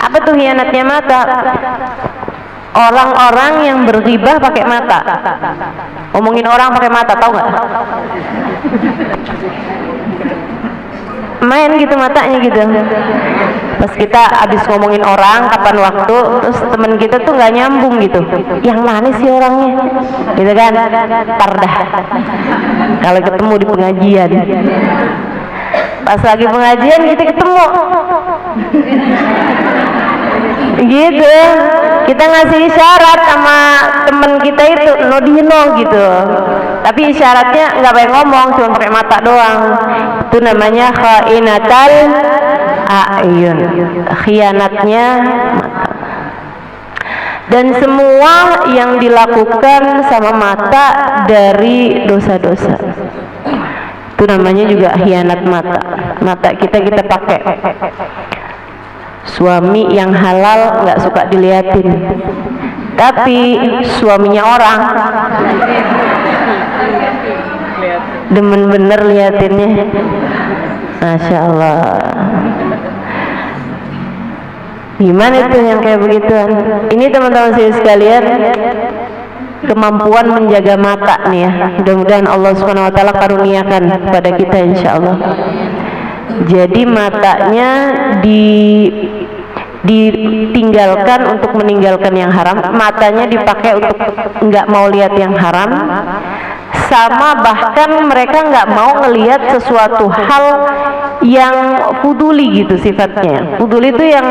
Apa tuh hianatnya mata? Orang-orang yang berghibah pakai mata, ngomongin orang pakai mata, tahu nggak? Main gitu matanya gitu. Pas kita abis ngomongin orang kapan waktu, terus temen kita tuh nggak nyambung gitu. Yang mana sih orangnya? Gitu kan? Pardah. Kalau ketemu di pengajian. Pas lagi pengajian kita ketemu. Gitu. Kita ngasih isyarat sama temen kita itu Nodino gitu. Tapi isyaratnya nggak pakai ngomong, cuma pakai mata doang. Itu namanya khainatal a'yun, khianatnya mata. Dan semua yang dilakukan sama mata dari dosa-dosa, itu namanya juga khianat mata. Mata kita pakai. Suami yang halal nggak suka diliatin, tapi suaminya orang demen bener liatinnya. Masya Allah. Gimana itu yang kayak begituan? Ini teman-teman saya sekalian, kemampuan menjaga mata nih ya. Mudah-mudahan Allah Subhanahu Wa Taala karuniakan kepada kita insya Allah. Jadi matanya ditinggalkan untuk meninggalkan yang haram, matanya dipakai untuk nggak mau lihat yang haram, sama bahkan mereka nggak mau ngelihat sesuatu hal yang fuduli gitu sifatnya. Fuduli itu yang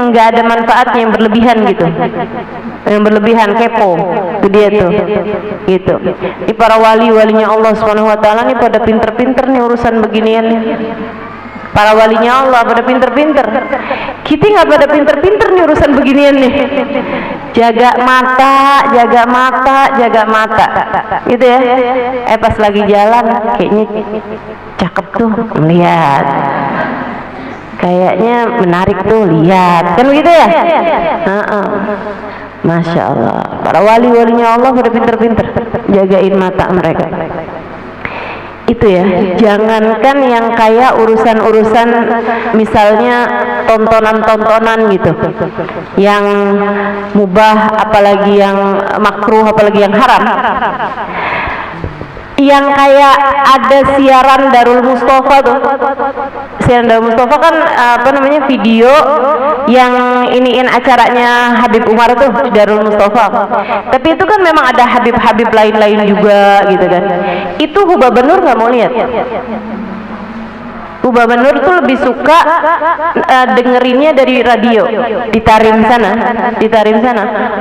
nggak ada manfaatnya, yang berlebihan gitu, yang berlebihan, kepo. Itu dia tuh gitu. Ini para walinya Allah Subhanahu Wa Taala nih pada pinter-pinter nih urusan beginian nih. Para walinya Allah pada pinter-pinter. Kita nggak pada pinter-pinter nih urusan beginian nih. Jaga mata, jaga mata, jaga mata. Gitu ya. Pas lagi jalan kayaknya cakep tuh, melihat. Kayaknya menarik tuh, lihat. Kan begitu ya? Masya Allah. Para walinya Allah pada pinter-pinter jagain mata mereka. Itu ya, jangankan yang kayak urusan-urusan misalnya tontonan-tontonan gitu yang mubah, apalagi yang makruh, apalagi yang haram, yang kayak ada siaran Darul Mustafa tuh. Siaran Darul Mustafa kan apa namanya, video yang iniin acaranya Habib Umar tuh di Darul Mustafa. Tapi itu kan memang ada Habib-Habib lain-lain juga gitu kan. Itu Hubah Benur nggak mau lihat. Hubah Benur tuh lebih suka dengerinnya dari radio, ditarim sana.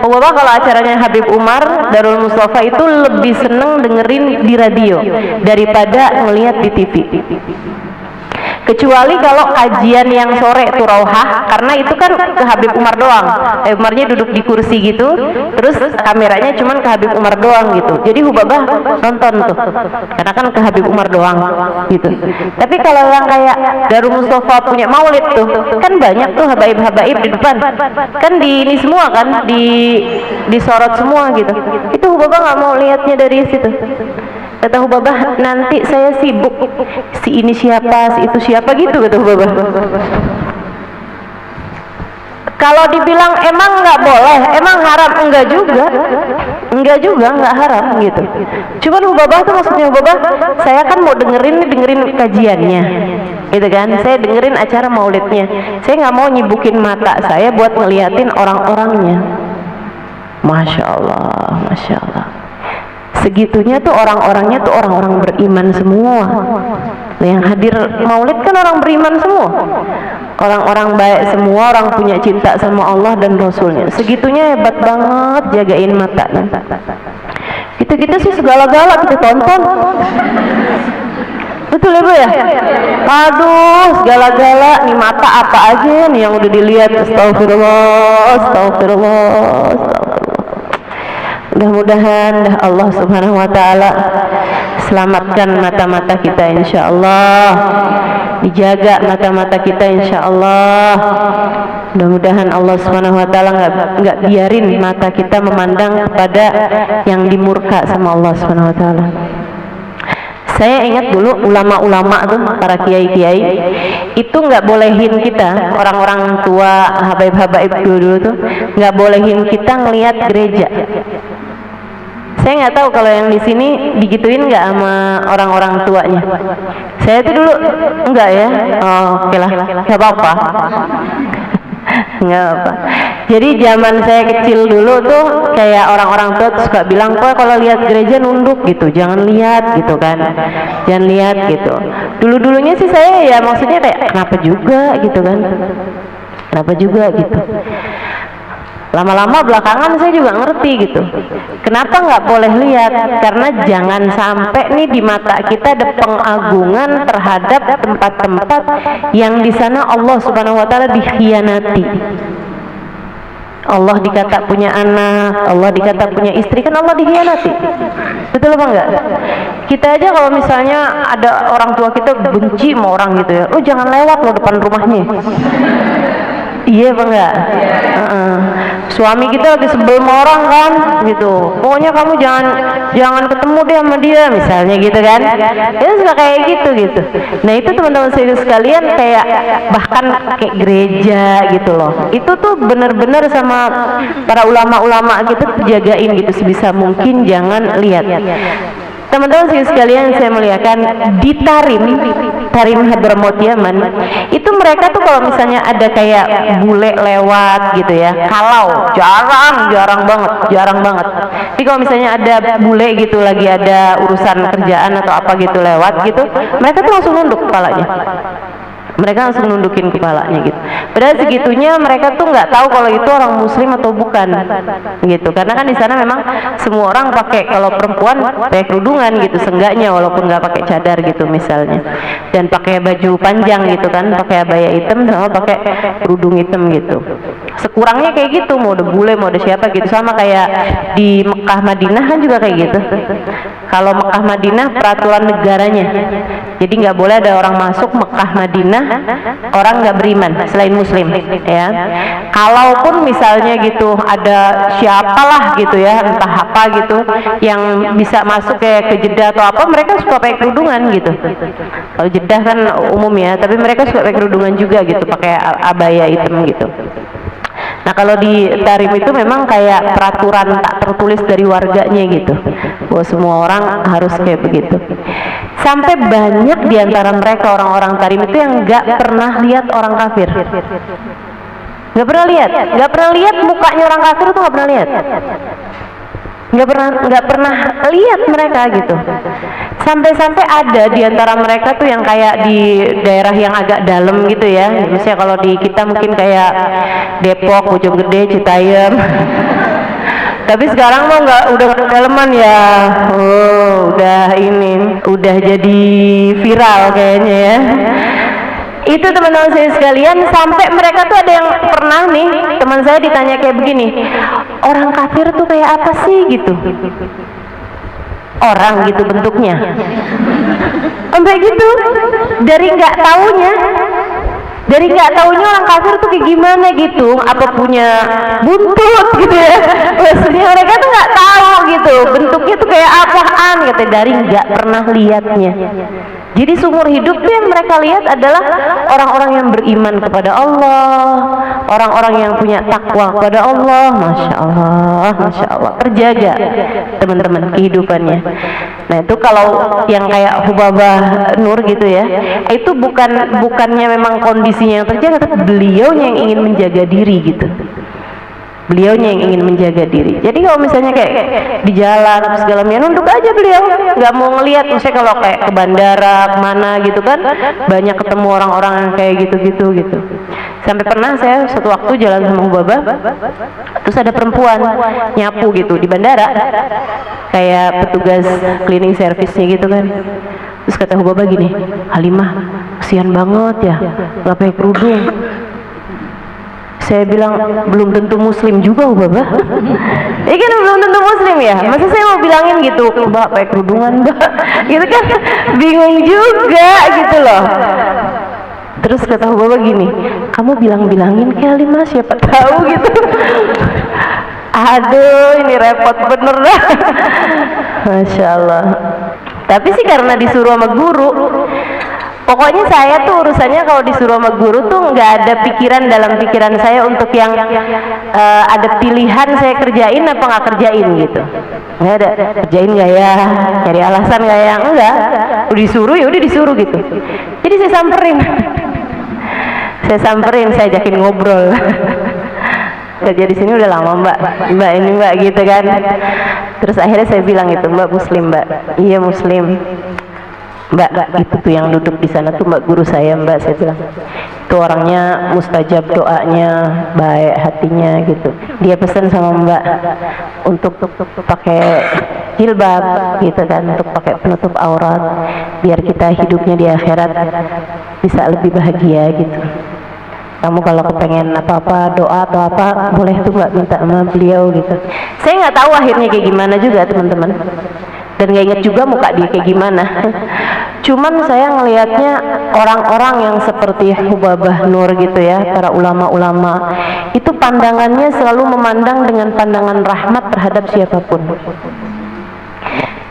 Hubah kalau acaranya Habib Umar Darul Mustafa itu lebih seneng dengerin di radio daripada ngelihat di TV. Kecuali kalau kajian yang sore tuh Rauhah, karena itu kan ke Habib Umar doang. Habib Umarnya duduk di kursi gitu, terus kameranya cuman ke Habib Umar doang gitu. Jadi Hubabah nonton tuh, karena kan ke Habib Umar doang gitu. Tapi kalau yang kayak Darul Mustafa punya maulid tuh, kan banyak tuh habaib-habaib di depan. Kan di ini semua kan, disorot semua gitu. Itu Hubabah nggak mau lihatnya dari situ. Kata Hubabah, nanti saya sibuk, si ini siapa, si itu siapa gitu, kata Hubabah. Kalau dibilang emang nggak boleh, emang haram, enggak juga, nggak haram gitu. Cuman Hubabah tuh maksudnya Hubabah, saya kan mau dengerin kajiannya, gitu kan. Saya dengerin acara maulidnya, saya nggak mau nyibukin mata saya buat ngeliatin orang-orangnya. Masya Allah, Masya Allah. Segitunya tuh orang-orangnya tuh orang-orang beriman semua. Yang hadir maulid kan orang beriman semua, orang-orang baik semua, orang punya cinta sama Allah dan Rasulnya. Segitunya hebat banget jagain mata. Kita sih segala-gala kita tonton. Betul ya Bu ya? Aduh, segala-gala nih, mata apa aja nih yang udah dilihat. Astagfirullah, astagfirullah, astagfirullah. Mudah-mudahan Allah Subhanahu Wa Taala selamatkan mata-mata kita insya Allah, dijaga mata-mata kita insya Allah. Mudah-mudahan Allah Subhanahu Wa Taala nggak biarin mata kita memandang kepada yang dimurka sama Allah Subhanahu Wa Taala. Saya ingat dulu ulama-ulama tuh, para kiai-kiai itu nggak bolehin kita, orang-orang tua, habaib-habaib dulu tuh nggak bolehin kita ngelihat gereja. Saya nggak tahu kalau yang di sini digituin nggak sama orang-orang tuanya. Saya tuh dulu enggak ya. Oh, oke lah, nggak apa-apa. Nggak apa. Jadi zaman saya kecil dulu tuh kayak orang-orang tua tuh suka bilang, kok kalau lihat gereja nunduk gitu, jangan lihat gitu kan, jangan lihat gitu. Dulu-dulunya sih saya ya maksudnya kayak kenapa juga gitu kan, kenapa juga gitu. Lama-lama belakangan saya juga ngerti gitu, kenapa nggak boleh lihat, karena jangan sampai nih di mata kita ada pengagungan terhadap tempat-tempat yang di sana Allah Subhanahu wa taala dikhianati. Allah dikata punya anak, Allah dikata punya istri, kan Allah dikhianati. Betul apa enggak? Kita aja kalau misalnya ada orang tua kita benci sama orang gitu ya, oh jangan lewat loh depan rumahnya. Iya apa enggak? Suami kita lagi sebel sama orang kan gitu, pokoknya kamu jangan ketemu deh sama dia misalnya gitu kan. Itu suka kayak gitu. Nah itu teman-teman saya sekalian, kayak bahkan kayak gereja gitu loh, itu tuh bener-bener sama para ulama-ulama gitu jagain gitu, sebisa mungkin jangan lihat. Teman-teman sekalian, saya muliakan, di Tarim Hadramaut Yaman itu mereka tuh kalau misalnya ada kayak bule lewat gitu ya, kalau jarang banget. Jadi kalau misalnya ada bule gitu lagi ada urusan kerjaan atau apa gitu lewat gitu, mereka tuh langsung nunduk kepalanya. Mereka langsung nundukin kepalanya gitu. Padahal segitunya mereka tuh nggak tahu kalau itu orang muslim atau bukan gitu. Karena kan di sana memang semua orang pakai, kalau perempuan pakai kerudungan gitu seenggaknya, walaupun nggak pakai cadar gitu misalnya. Dan pakai baju panjang gitu kan, pakai abaya hitam sama pakai kerudung hitam gitu. Sekurangnya kayak gitu, mau ada bule mau ada siapa gitu, sama kayak di Mekah Madinah kan juga kayak gitu. Kalau Mekah Madinah peraturan negaranya, jadi nggak boleh ada orang masuk Mekah Madinah orang nggak beriman selain muslim ya. Kalaupun misalnya gitu ada siapalah gitu ya, entah apa gitu yang bisa masuk kayak ke Jeddah atau apa, mereka suka pakai kerudungan gitu. Kalau Jeddah kan umum ya, tapi mereka suka pakai kerudungan juga gitu, pakai abaya hitam gitu. Nah kalau di Tarim itu memang kayak peraturan tak tertulis dari warganya gitu, bahwa semua orang harus kayak begitu. Sampai banyak diantara mereka orang-orang Tarim itu yang nggak pernah lihat orang kafir, nggak pernah lihat mukanya orang kafir itu, nggak pernah lihat, nggak pernah lihat mereka gitu. Sampai-sampai ada di antara mereka tuh yang kayak di daerah yang agak dalam gitu ya, misalnya kalau di kita mungkin kayak Depok, Bojonggede, Citayam. Tapi sekarang mah udah kedalaman ya. Oh, udah jadi viral kayaknya ya. Itu teman-teman saya sekalian, sampai mereka tuh ada yang pernah nih, teman saya ditanya kayak begini, orang kafir tuh kayak apa sih gitu, orang gitu bentuknya, sampai gitu, dari nggak taunya orang kafir tuh kayak gimana gitu, apa punya buntut gitu ya, maksudnya mereka tuh nggak tahu gitu bentuknya tuh kayak apaan, kata dari nggak pernah lihatnya. Jadi seumur hidup tuh yang mereka lihat adalah orang-orang yang beriman kepada Allah, orang-orang yang punya takwa kepada Allah. Masya Allah, terjaga teman-teman kehidupannya. Nah itu kalau yang kayak Hubabah Nur gitu ya, itu bukannya memang kondisinya yang terjaga, tapi beliaunya yang ingin menjaga diri gitu. Beliaunya yang ingin menjaga diri. Jadi kalau misalnya kayak di jalan atau segala macam, nunduk aja beliau, nggak mau ngelihat. Misalnya kalau kayak ke bandara kemana gitu kan, banyak ketemu orang-orang yang kayak gitu. Sampai pernah saya suatu waktu jalan sama Hubabah, terus ada perempuan nyapu gitu di bandara, kayak petugas cleaning service-nya gitu kan. Terus kata Hubabah gini, Halimah, kesian banget ya, nggak pakai kerudung. Saya bilang, belum tentu muslim juga Hubabah. Ini kan belum tentu muslim ya, masa saya mau bilangin gitu, Mbak pakai kerudungan Mbak, gitu kan, bingung juga gitu loh. Terus kata Hubabah gini, kamu bilang-bilangin kali Mas, siapa tahu gitu. Aduh, ini repot bener dah. Masya Allah. Tapi sih karena disuruh sama guru, pokoknya saya tuh urusannya kalau disuruh sama guru tuh nggak ada pikiran dalam pikiran saya untuk yang ada pilihan saya kerjain apa nggak kerjain gitu. Nggak ada, kerjain nggak ya, cari alasan nggak ya, enggak. Udah disuruh ya udah disuruh gitu. Jadi saya samperin, saya ajakin ngobrol. Kerja di sini udah lama mbak ini mbak gitu kan. Terus akhirnya saya bilang itu, mbak muslim mbak? Iya muslim. Mbak itu tuh yang duduk di sana tuh mbak guru saya mbak, saya bilang itu orangnya mustajab doanya, baik hatinya gitu. Dia pesan sama mbak untuk pakai jilbab gitu kan, untuk pakai penutup aurat biar kita hidupnya di akhirat bisa lebih bahagia gitu. Kamu kalau kepengen apa-apa doa atau apa boleh tuh mbak minta sama beliau gitu. Saya nggak tahu akhirnya kayak gimana juga teman-teman, dan nggak inget juga muka dia kayak gimana. Cuman saya ngelihatnya orang-orang yang seperti Hubabah Nur gitu ya, para ulama-ulama itu pandangannya selalu memandang dengan pandangan rahmat terhadap siapapun.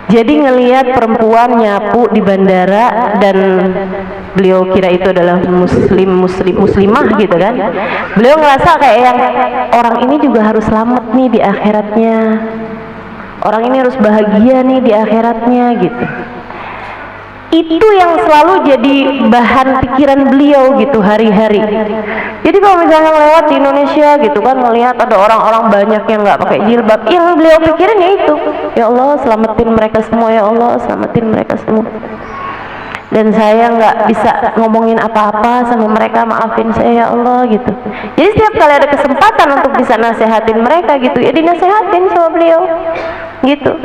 Jadi ngelihat perempuan nyapu di bandara dan beliau kira itu adalah muslimah gitu kan, beliau ngerasa kayak yang orang ini juga harus selamat nih di akhiratnya, orang ini harus bahagia nih di akhiratnya gitu. Itu yang selalu jadi bahan pikiran beliau gitu hari-hari. Jadi kalau misalnya lewat di Indonesia gitu kan, melihat ada orang-orang banyak yang nggak pakai jilbab, yang beliau pikirin ya itu, ya Allah selamatin mereka semua, ya Allah selamatin mereka semua. Dan saya nggak bisa ngomongin apa-apa sama mereka, maafin saya ya Allah gitu. Jadi setiap kali ada kesempatan untuk bisa nasehatin mereka gitu, ya dinasehatin sama beliau gitu.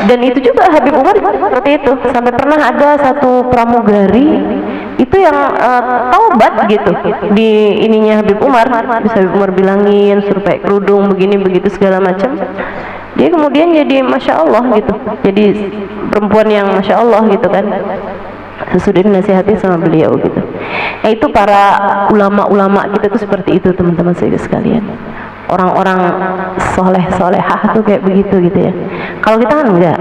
Dan itu juga Habib Umar seperti itu. Sampai pernah ada satu pramugari itu yang taubat gitu di ininya Habib Umar. Bisa Habib Umar bilangin suruh pakai kerudung begini begitu segala macam. Dia kemudian jadi masya Allah gitu, jadi perempuan yang masya Allah gitu kan, sesudah dinasihati sama beliau gitu. Nah itu para ulama-ulama kita tuh seperti itu teman-teman saya sekalian. Orang-orang soleh-solehah tuh kayak begitu gitu ya. Kalau kita kan enggak.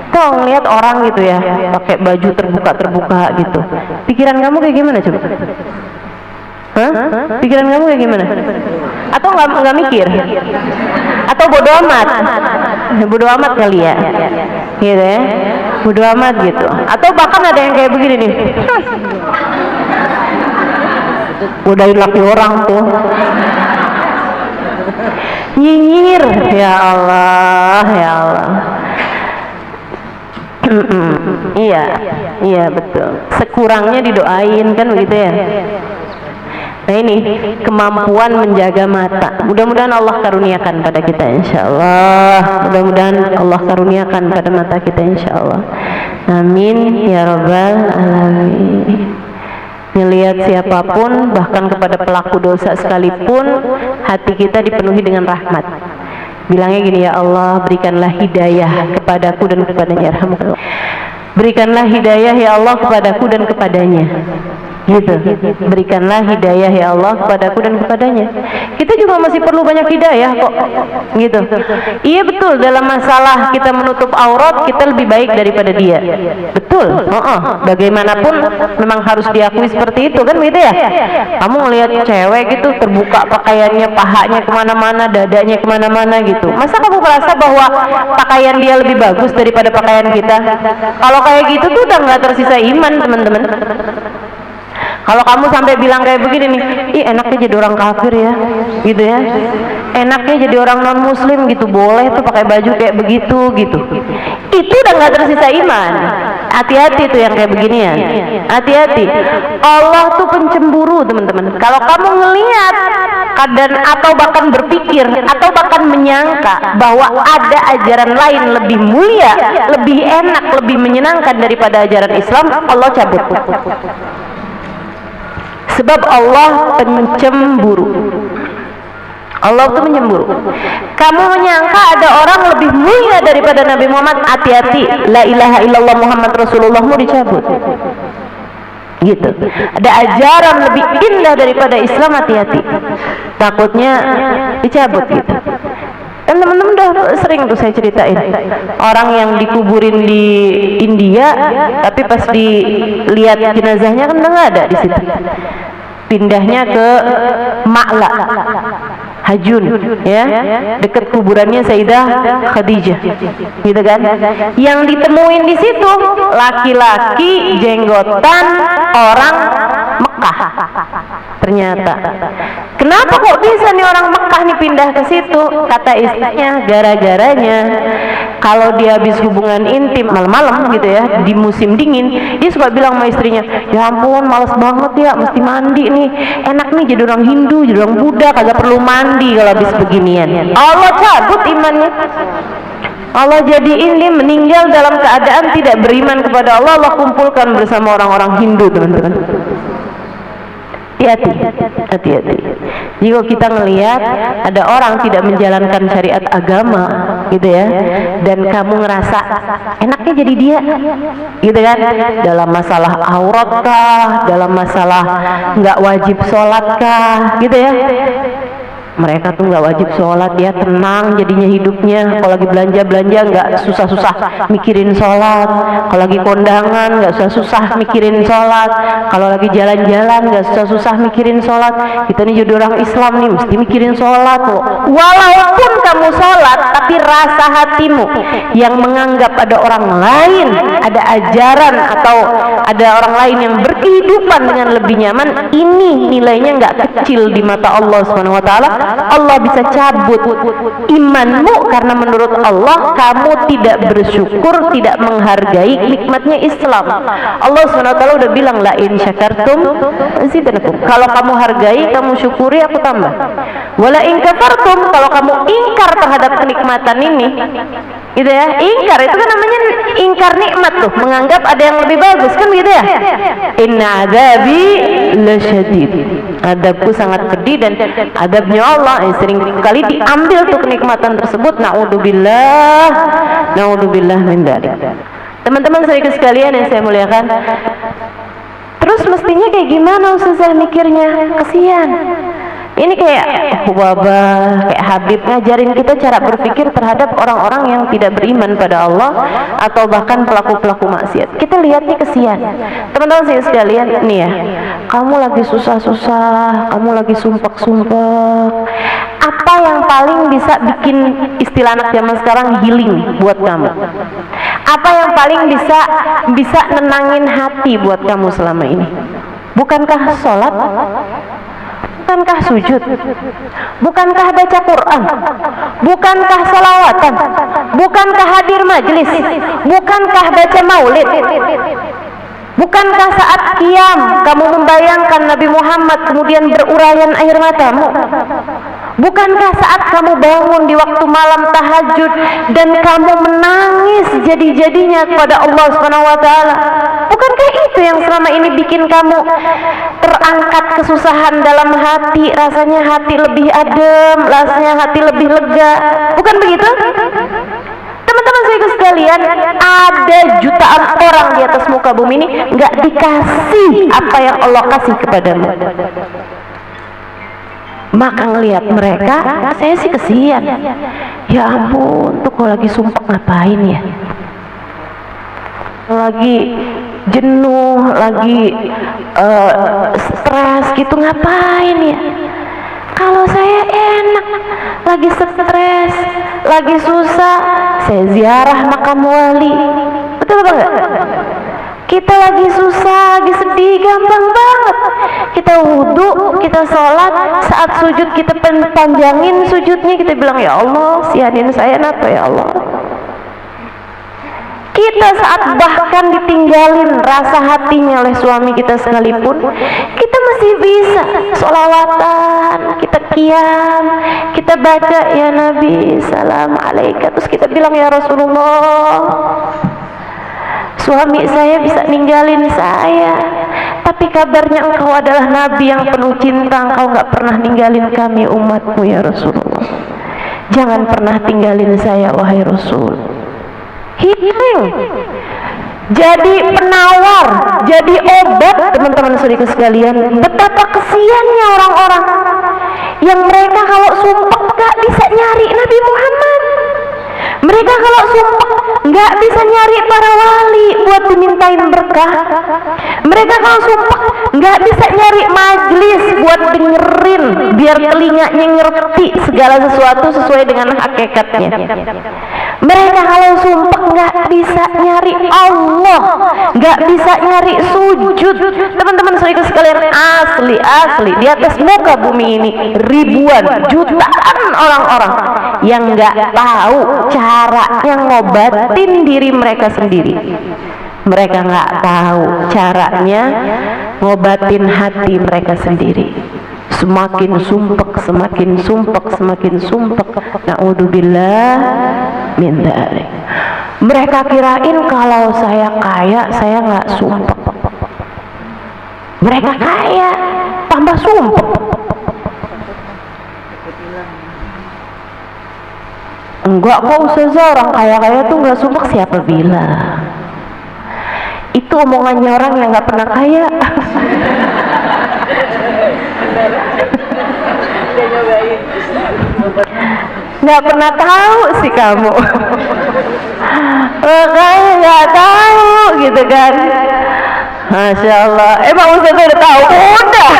Kita ngeliat orang gitu ya, pakai baju terbuka-terbuka gitu. Pikiran kamu kayak gimana coba? Hah? Pikiran kamu kayak gimana? Atau nggak mikir? Atau bodo amat? Bodo amat kali ya, gitu ya. Bodo amat gitu. Atau bahkan ada yang kayak begini nih. Udahin laki orang tuh. Nyinyir, ya Allah, ya Allah. Iya betul. Sekurangnya didoain kan begitu ya. Nah ini kemampuan menjaga mata. Mudah-mudahan Allah karuniakan pada kita insya Allah. Mudah-mudahan Allah karuniakan pada mata kita insya Allah. Amin ya rabbal alamin. Melihat siapapun, bahkan kepada pelaku dosa sekalipun, hati kita dipenuhi dengan rahmat. Bilangnya gini, ya Allah berikanlah hidayah kepadaku dan kepadanya. Berikanlah hidayah ya Allah kepadaku dan kepadanya. Gitu. Berikanlah hidayah ya Allah kepadaku dan kepadanya. Kita juga masih perlu banyak hidayah kok. Gitu. Iya betul, dalam masalah kita menutup aurat kita lebih baik daripada dia. Betul. Bagaimanapun memang harus diakui seperti itu kan begitu ya. Kamu ngelihat cewek gitu terbuka pakaiannya, pahanya kemana-mana, dadanya kemana-mana gitu. Masa kamu merasa bahwa pakaian dia lebih bagus daripada pakaian kita? Kalau kayak gitu tuh udah nggak tersisa iman teman-teman. Kalau kamu sampai bilang kayak begini nih, ih enaknya jadi orang kafir ya, gitu ya, enaknya jadi orang non muslim gitu, boleh tuh pakai baju kayak begitu gitu, itu udah nggak tersisa iman. Hati-hati tuh yang kayak beginian, hati-hati. Allah tuh pencemburu teman-teman. Kalau kamu ngelihat dan atau bahkan berpikir atau bahkan menyangka bahwa ada ajaran lain lebih mulia, lebih enak, lebih menyenangkan daripada ajaran Islam, Allah cabut. Sebab Allah pencemburu. Allah itu mencemburu. Kamu menyangka ada orang lebih mulia daripada Nabi Muhammad, hati-hati. La ilaha illallah Muhammad Rasulullahmu dicabut. Gitu. Ada ajaran lebih indah daripada Islam, hati-hati. Takutnya dicabut gitu. Kan teman-teman udah sering tuh saya ceritain orang yang dikuburin di India, tapi pas dilihat jenazahnya kan udah nggak ada di situ. Pindahnya ke Ma'la Hajun, ya, dekat kuburannya Sayyidah Khadijah, gitu kan? Yang ditemuin di situ laki-laki jenggotan orang Mekah. Ternyata, kenapa kok bisa nih orang Mekah nih pindah ke situ? Kata istrinya, gara-garanya kalau dia habis hubungan intim malam-malam gitu ya, di musim dingin, dia suka bilang sama istrinya, ya ampun males banget ya, mesti mandi nih, enak nih jadi orang Hindu, jadi orang Buddha, kagak perlu mandi kalau habis beginian. Allah cabut imannya. Allah jadiin dia meninggal dalam keadaan tidak beriman kepada Allah. Allah kumpulkan bersama orang-orang Hindu, teman-teman. Hati-hati. Jika kita ngelihat ada orang tidak menjalankan syariat agama, gitu ya, dan kamu ngerasa enaknya jadi dia, gitu kan? Dalam masalah aurat kah, dalam masalah nggak wajib sholat kah, gitu ya. Mereka tuh nggak wajib sholat ya, tenang jadinya hidupnya. Kalau lagi belanja nggak susah-susah mikirin sholat. Kalau lagi kondangan nggak susah-susah mikirin sholat. Kalau lagi jalan-jalan nggak susah-susah mikirin sholat. Kita nih jadi orang Islam nih mesti mikirin sholat loh. Walaupun kamu sholat, tapi rasa hatimu yang menganggap ada orang lain, ada ajaran atau ada orang lain yang berkehidupan dengan lebih nyaman, ini nilainya nggak kecil di mata Allah Subhanahu Wa Taala. Allah bisa cabut imanmu karena menurut Allah kamu tidak bersyukur, tidak menghargai nikmatnya Islam. Allah SWT udah bilang, la in syakartum azidannakum. Kalau kamu hargai, kamu syukuri, aku tambah. Wala in kafartum, kalau kamu ingkar terhadap kenikmatan ini, gitu ya, ingkar itu kan namanya ingkar nikmat tuh, menganggap ada yang lebih bagus kan, gitu ya. Inna adzabi lasyadid, adabku sangat pedih, dan adabnya Allah sering kali diambil tuh kenikmatan tersebut. Naudzubillah min dzalik. Teman-teman saudara sekalian yang saya muliakan, terus mestinya kayak gimana Ustazah mikirnya? Kasihan. Ini kayak wabah, kayak Habib ngajarin kita cara berpikir terhadap orang-orang yang tidak beriman pada Allah atau bahkan pelaku-pelaku maksiat. Kita lihatnya kesian. Teman-teman saya sekalian, nih ya, kamu lagi susah-susah, kamu lagi sumpek-sumpek. Apa yang paling bisa bikin, istilah anak zaman sekarang, healing buat kamu? Apa yang paling bisa nenangin hati buat kamu selama ini? Bukankah sholat? Bukankah sujud? Bukankah baca Quran? Bukankah salawatan? Bukankah hadir majelis? Bukankah baca maulid? Bukankah saat qiyam kamu membayangkan Nabi Muhammad kemudian berurayan air matamu? Bukankah saat kamu bangun di waktu malam tahajud dan kamu menangis jadi-jadinya kepada Allah Subhanahu wa taala? Bukankah itu yang selama ini bikin kamu terangkat kesusahan dalam hati, rasanya hati lebih adem, rasanya hati lebih lega? Bukan begitu? Teman-teman saya sekalian, ada jutaan orang di atas muka bumi ini nggak dikasih apa yang Allah kasih kepadamu. Maka ngelihat mereka, saya sih kesian. Ya ampun, tuh kalau lagi sumpah ngapain ya? Lagi jenuh, lagi stres gitu, ngapain ya? Kalau saya enak, lagi stres, lagi susah, saya ziarah makam wali. Betul apa enggak? Kita lagi susah, lagi sedih, gampang banget. Kita wudhu, kita sholat, saat sujud kita panjangin sujudnya, kita bilang, ya Allah, sianin saya apa ya Allah. Kita saat bahkan ditinggalin rasa hatinya oleh suami kita sekalipun, kita masih bisa sholawatan, kita qiyam, kita baca ya Nabi salam alaika, terus kita bilang ya Rasulullah, suami saya bisa ninggalin saya, tapi kabarnya engkau adalah Nabi yang penuh cinta, engkau gak pernah ninggalin kami umatmu ya Rasulullah. Jangan pernah tinggalin saya wahai Rasul. Healing, jadi penawar, jadi obat. Teman-teman saudara sekalian, betapa kesiannya orang-orang yang mereka kalau sumpah gak bisa nyari Nabi Muhammad. Mereka kalau sumpah nggak bisa nyari para wali buat dimintain berkah. Mereka kalau sumpah nggak bisa nyari majlis buat dengerin biar telinganya ngerti segala sesuatu sesuai dengan hakikatnya. Mereka kalau sumpah nggak bisa nyari Allah, nggak bisa nyari sujud. Teman-teman saudara sekalian, asli di atas muka bumi ini ribuan jutaan orang-orang yang nggak tahu caranya ngobatin diri mereka sendiri. Mereka nggak tahu caranya ngobatin hati mereka sendiri. Semakin sumpek, semakin sumpek, semakin sumpek. Na'udzubillah min dzalik. Mereka kirain kalau saya kaya, saya nggak sumpek. Mereka kaya, tambah sumpek. Enggak kok Ustazah, orang kaya-kaya tuh nggak sumpek. Siapa bilang? Itu omongannya orang yang nggak pernah kaya. Nggak pernah tahu sih kamu. Makanya nggak tahu gitu kan. Masya Allah. Emang Ustazah udah tahu? Udah.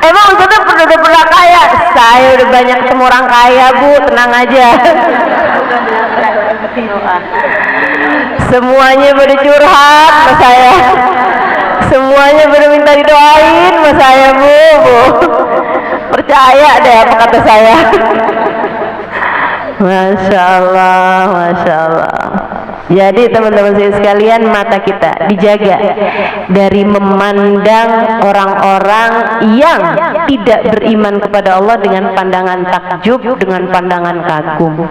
Emang Ustazah udah pernah kaya? Saya udah banyak ketemu orang kaya Bu, tenang aja. Semuanya pada curhat sama saya. Semuanya pada minta didoain sama saya Bu. Percaya deh apa kata saya. Masya Allah, Masya Allah. Jadi teman-teman saya sekalian, mata kita dijaga dari memandang orang-orang yang tidak beriman kepada Allah dengan pandangan takjub, dengan pandangan kagum.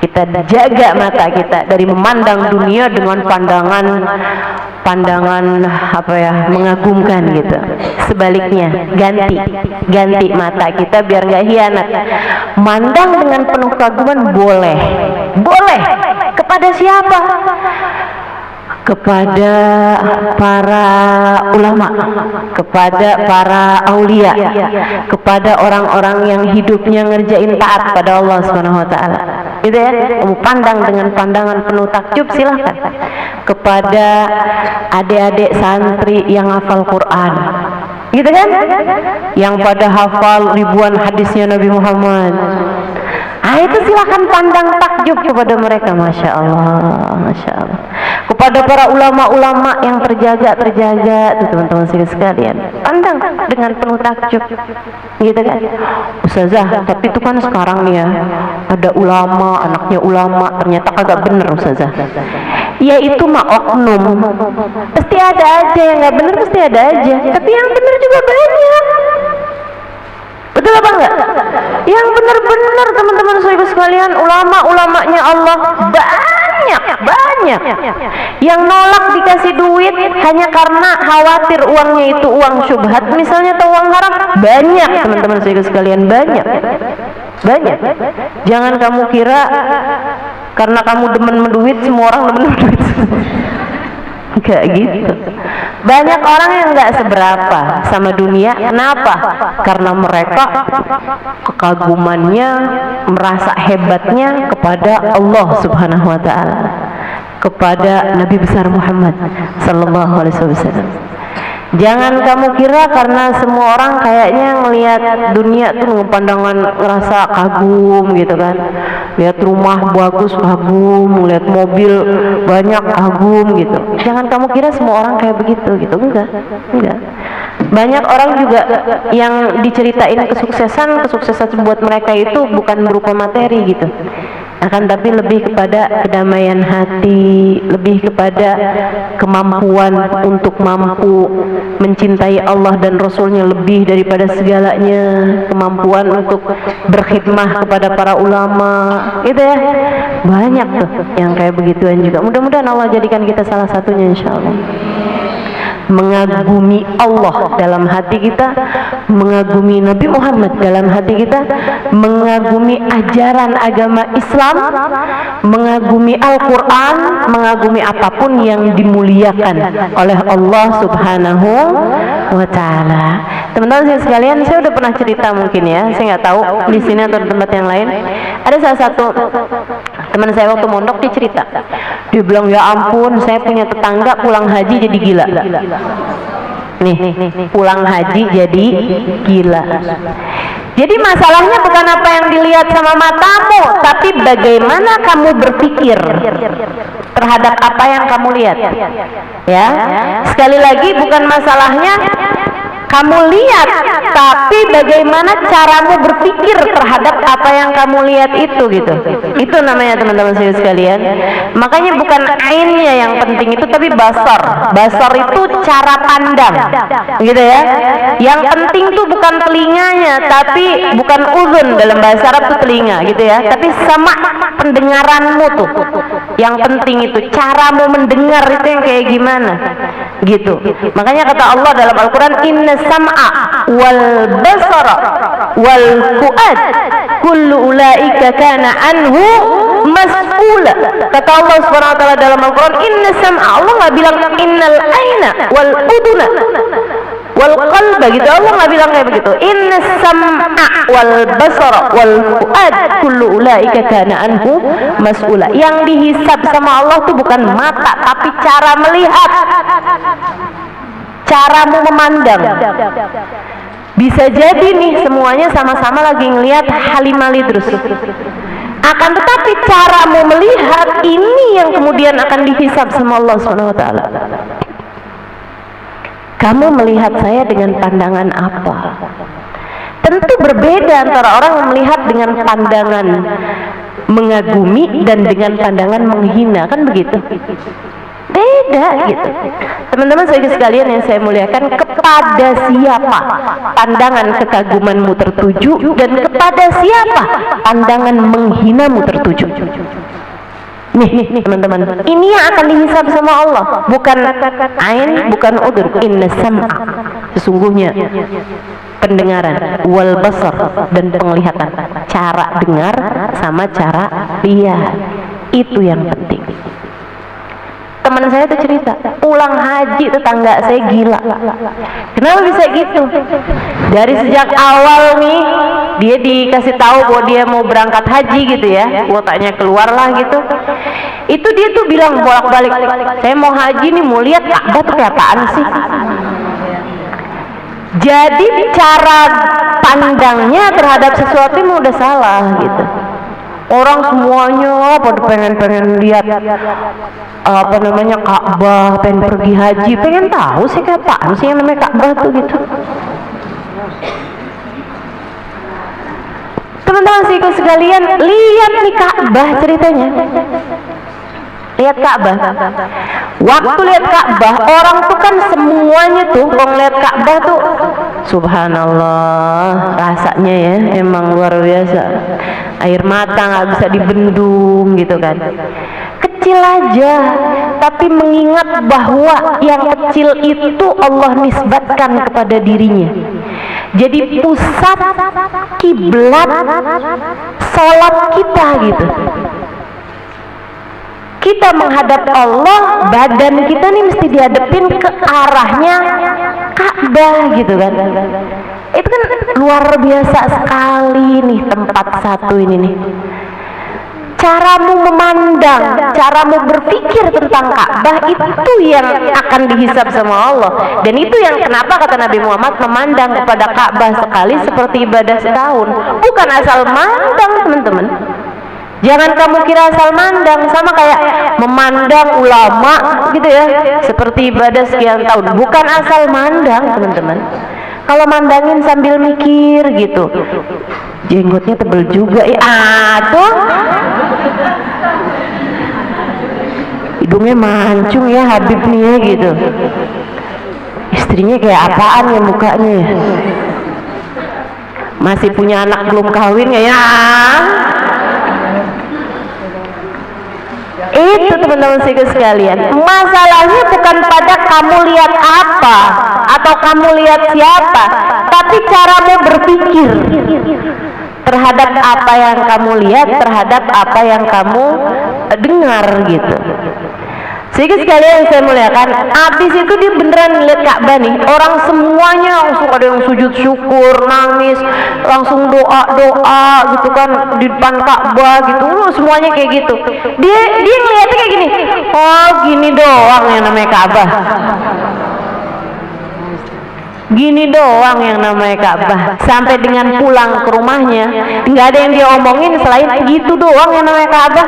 Kita jaga mata kita dari memandang dunia dengan pandangan apa ya, mengagumkan gitu. Sebaliknya, ganti mata kita biar nggak hianat. Mandang dengan penuh kaguman boleh. Kepada siapa? Kepada para ulama, kepada para aulia, kepada orang-orang yang hidupnya ngerjain taat pada Allah Subhanahu wa taala. Gitu ya. Kamu pandang dengan pandangan penuh takjub, silahkan. Kepada adik-adik santri yang hafal Quran. Gitu kan? Yang pada hafal ribuan hadisnya Nabi Muhammad. Itu silakan pandang takjub kepada mereka. Masya Allah, Masya Allah. Kepada para ulama-ulama yang terjaga teman-teman sekalian, pandang dengan penuh takjub, gitu kan. Ustazah, tapi itu kan sekarang nih ya, ada ulama, anaknya ulama, ternyata kagak bener Ustazah. Ya itu mah oknum. Pasti ada aja yang nggak bener, pasti ada aja. Tapi yang bener juga banyak. Betul apa enggak? Yang benar-benar teman-teman saudara sekalian, ulama-ulamanya Allah banyak. Yang nolak dikasih duit hanya karena khawatir uangnya itu uang syubhat misalnya atau uang haram, banyak teman-teman saudara sekalian, banyak. Jangan kamu kira karena kamu demen menduit semua orang demen menduit. Enggak gitu. Banyak orang yang enggak seberapa sama dunia. Kenapa? Karena mereka kekagumannya, merasa hebatnya kepada Allah Subhanahu wa taala, kepada Nabi besar Muhammad sallallahu alaihi wasallam. Jangan kamu kira karena semua orang kayaknya ngelihat dunia tuh pandangan ngerasa kagum gitu kan. Lihat rumah bagus kagum, lihat mobil banyak kagum gitu. Jangan kamu kira semua orang kayak begitu gitu. Enggak. Banyak orang juga yang diceritain kesuksesan buat mereka itu bukan berupa materi gitu. Akan tapi lebih kepada kedamaian hati, lebih kepada kemampuan untuk mampu mencintai Allah dan Rasulnya lebih daripada segalanya, kemampuan untuk berkhidmah kepada para ulama, gitu ya. Banyak tuh yang kayak begituan juga. Mudah-mudahan Allah jadikan kita salah satunya, insya Allah. mengagumi Allah dalam hati kita, mengagumi Nabi Muhammad dalam hati kita, mengagumi ajaran agama Islam, mengagumi Al-Quran, mengagumi apapun yang dimuliakan oleh Allah Subhanahu wa Ta'ala. Teman-teman sekalian, saya udah pernah cerita mungkin ya, saya nggak tahu di sini atau di tempat yang lain. Ada salah satu teman saya waktu mondok, dia cerita, dia bilang, ya ampun, saya punya tetangga pulang haji jadi gila. Nih, pulang haji jadi gila. Jadi masalahnya bukan apa yang dilihat sama matamu, tapi bagaimana kamu berpikir terhadap apa yang kamu lihat. Ya, sekali lagi bukan masalahnya kamu lihat, tapi bagaimana caramu berpikir terhadap apa yang kamu lihat itu, gitu. Itu namanya teman-teman sekalian. Makanya bukan ainnya yang penting itu, tapi basar. Basar itu cara pandang, gitu ya. Yang penting tuh bukan telinganya, tapi bukan uzun, dalam bahasa Arab tuh telinga, gitu ya. Tapi sama pendengaranmu tuh. Yang penting itu caramu mendengar itu yang kayak gimana, gitu. Makanya kata Allah dalam Al-Quran, inna sam'a wal basara wal fuad kullu ulaika kana anhu mas'ula. Kata Allah Subhanahu wa taala dalam Al-Quran, inna sam'a, Allah nggak bilang innal aina wal uduna wal qalba, gitu. Allah nggak bilang kayak begitu. Inna sam'a wal basara wal fuad kullu ulaika kana anhu mas'ula. Yang dihisab sama Allah tuh bukan mata, tapi cara melihat, caramu memandang. Bisa jadi nih semuanya sama-sama lagi ngelihat Halimah Idrus, akan tetapi caramu melihat ini yang kemudian akan dihisab sama Allah Subhanahu wa taala. Kamu melihat saya dengan pandangan apa? Tentu berbeda antara orang yang melihat dengan pandangan mengagumi dan dengan pandangan menghina, kan begitu? Beda, gitu. Teman-teman sekalian yang saya muliakan, kepada siapa pandangan kekagumanmu tertuju dan kepada siapa pandangan menghinamu tertuju? Nih teman-teman, ini yang akan dihisab sama Allah, bukan ain, bukan udur. Inna sam'a, sesungguhnya pendengaran, wal basar, dan penglihatan, cara dengar sama cara lihat, itu yang penting. Teman saya tuh cerita, pulang haji tetangga saya gila. Kenapa bisa gitu? Dari sejak awal nih, dia dikasih tahu bahwa dia mau berangkat haji, gitu ya, kuotanya keluar lah gitu. Itu dia tuh bilang bolak-balik, saya mau haji nih, mau lihat Ka'bah tuh kayak apaan sih. Jadi cara pandangnya terhadap sesuatu ini udah salah, gitu. Orang semuanya pada pengen lihat apa namanya Ka'bah, pengen pergi haji, pengen tahu sih kayak apaan sih yang namanya Ka'bah tuh, gitu. Teman-teman sekalian, lihat nih Ka'bah ceritanya. Lihat Ka'bah. Waktu lihat Ka'bah, orang tuh kan semuanya tuh kalau lihat Ka'bah tuh subhanallah, rasanya ya emang luar biasa. Air mata nggak bisa dibendung, gitu kan. Kecil aja, tapi mengingat bahwa yang kecil itu Allah nisbatkan kepada dirinya. Jadi pusat kiblat sholat kita, gitu. Kita menghadap Allah, badan kita nih mesti dihadapin ke arahnya Ka'bah, gitu kan. Itu kan luar biasa sekali nih tempat satu ini nih. Caramu memandang, caramu berpikir tentang Ka'bah, itu yang akan dihisab sama Allah. Dan itu yang kenapa kata Nabi Muhammad, memandang kepada Ka'bah sekali seperti ibadah setahun. Bukan asal mandang, teman-teman. Jangan kamu kira asal mandang, sama kayak memandang ulama, gitu ya, seperti ibadah sekian tahun. Bukan asal mandang, teman-teman. Kalau mandangin sambil mikir, gitu, jenggotnya tebel juga ya, tuh hidungnya mancung ya Habib nih ya, gitu. Istrinya kayak apaan ya mukanya ya? Masih punya anak belum kawin ya? Itu teman-teman sekalian, masalahnya bukan pada kamu lihat apa atau kamu lihat siapa, tapi caramu berpikir terhadap apa yang kamu lihat, terhadap apa yang kamu dengar gitu. Sehingga sekalian saya muliakan, habis itu dia beneran lihat Ka'bah nih, orang semuanya langsung ada yang sujud syukur, nangis, langsung doa gitu kan di depan Ka'bah gitu, semuanya kayak gitu. Dia ngeliatnya kayak gini, oh gini doang yang namanya Ka'bah. Gini doang yang namanya Ka'bah. Sampai dengan pulang ke rumahnya nggak ada yang dia omongin selain gitu doang yang namanya Ka'bah.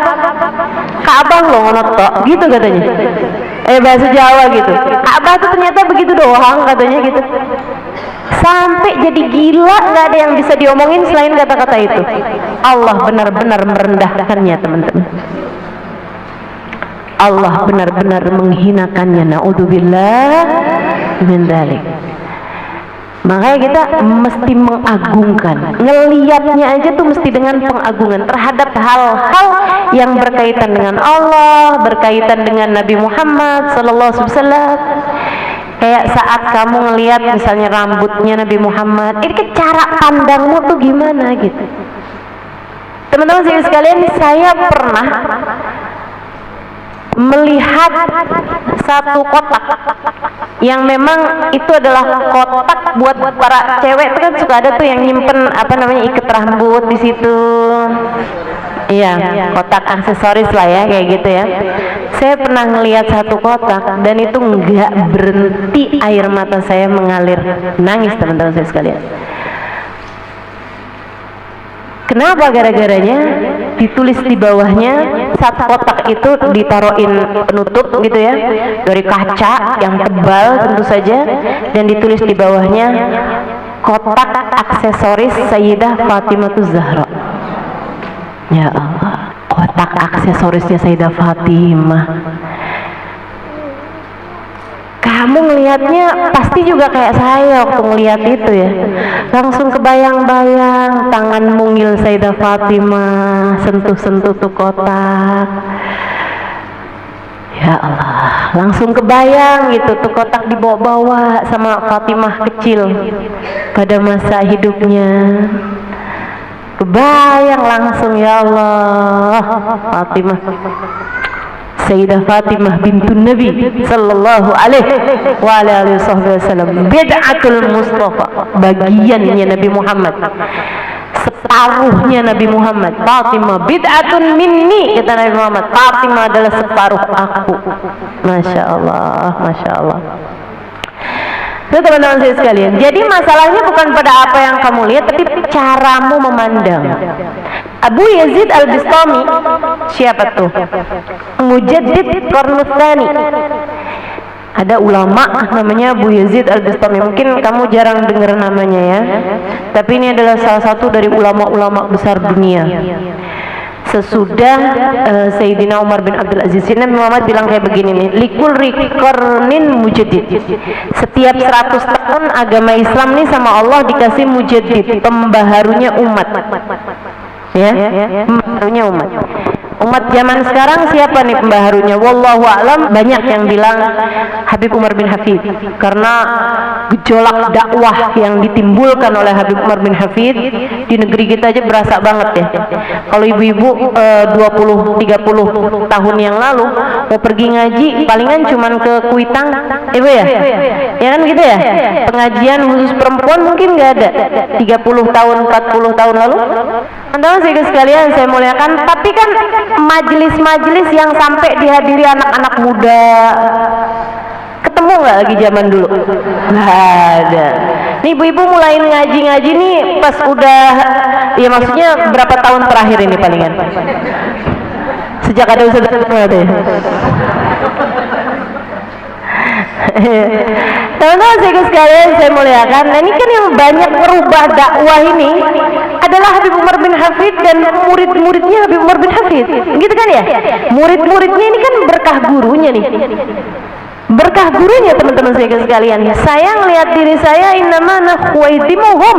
Ka'bah loh ngonotok gitu katanya. Bahasa Jawa gitu. Ka'bah tuh ternyata begitu doang katanya gitu. Sampai jadi gila, nggak ada yang bisa diomongin selain kata-kata itu. Allah benar-benar merendahkannya teman-teman. Allah benar-benar menghinakannya. Naudzubillah min dzalik. Makanya kita mesti mengagungkan, ngelihatnya aja tuh mesti dengan pengagungan terhadap hal-hal yang berkaitan dengan Allah, berkaitan dengan Nabi Muhammad sallallahu alaihi wasallam. Kayak saat kamu ngelihat misalnya rambutnya Nabi Muhammad, ini cara pandangmu tuh gimana gitu. Teman-teman sekalian, saya pernah melihat satu kotak yang memang itu adalah kotak buat para cewek. Itu kan suka ada tuh yang nyimpen apa namanya ikat rambut di situ. Iya, kotak aksesoris lah ya kayak gitu ya. Saya pernah ngelihat satu kotak dan itu nggak berhenti air mata saya mengalir, nangis teman-teman saya sekalian. Kenapa? Gara-garanya ditulis di bawahnya, satu kotak itu ditaruhin penutup gitu ya, dari kaca yang tebal tentu saja, dan ditulis di bawahnya kotak aksesoris Sayyidah Fatimah Zahra. Ya Allah, kotak aksesorisnya Sayyidah Fatimah. Kamu ngelihatnya pasti juga kayak saya waktu ngelihat itu ya, langsung kebayang-bayang tangan mungil Sayyidah Fatimah sentuh-sentuh tuh kotak. Ya Allah, langsung kebayang gitu tuh kotak dibawa-bawa sama Fatimah kecil pada masa hidupnya. Kebayang langsung, ya Allah, Fatimah, Sayyidah Fatimah bintun Nabi sallallahu alaihi wasallam, bid'atul Mustafa, bagiannya Nabi Muhammad, separuhnya Nabi Muhammad. Fatimah bid'atun minni, kata Nabi Muhammad, Fatimah adalah separuh aku. Masya Allah, Masya Allah. Itu teman-teman saya sekalian, jadi masalahnya bukan pada apa yang kamu lihat, tapi caramu memandang. Abu Yazid Al-Bistami, siapa tuh? Mujaddid Qarnus Tsani. Ada ulama namanya Abu Yazid Al-Bistami, mungkin kamu jarang dengar namanya ya, tapi ini adalah salah satu dari ulama-ulama besar dunia. Sesudah Sayyidina Umar bin Abdul Aziz, Nabi Muhammad bilang kayak begini nih, likul qarnin mujaddid. Setiap 100 tahun agama Islam nih sama Allah dikasih mujaddid, pembaharunya umat. Ya, pembaharunya umat. Umat zaman sekarang siapa nih pembaharunya? Wallahu a'lam, banyak yang bilang Habib Umar bin Hafid, karena gejolak dakwah yang ditimbulkan oleh Habib Umar bin Hafid di negeri kita aja berasa banget ya. Kalau ibu-ibu 20-30 tahun yang lalu mau pergi ngaji palingan cuman ke Kuitang, ibu ya? Ya kan gitu ya? Pengajian khusus perempuan mungkin nggak ada 30 tahun, 40 tahun lalu. Teman-teman sekalian saya muliakan, tapi kan majelis-majelis yang sampai dihadiri anak-anak muda ketemu nggak lagi zaman dulu? Nggak ada. Nih ibu-ibu mulai ngaji-ngaji nih pas udah, ya maksudnya berapa tahun terakhir ini palingan? Sejak ada Ustaz ya? Teman-teman sekalian saya muliakan, nah ini kan yang banyak merubah dakwah ini adalah Habib Umar bin Hafid dan murid-muridnya Habib Umar bin Hafid, gitu kan ya? Murid-muridnya ini kan berkah gurunya nih, berkah gurunya teman-teman saya sekalian. Saya ngelihat diri saya innama nakhwaidimuhum,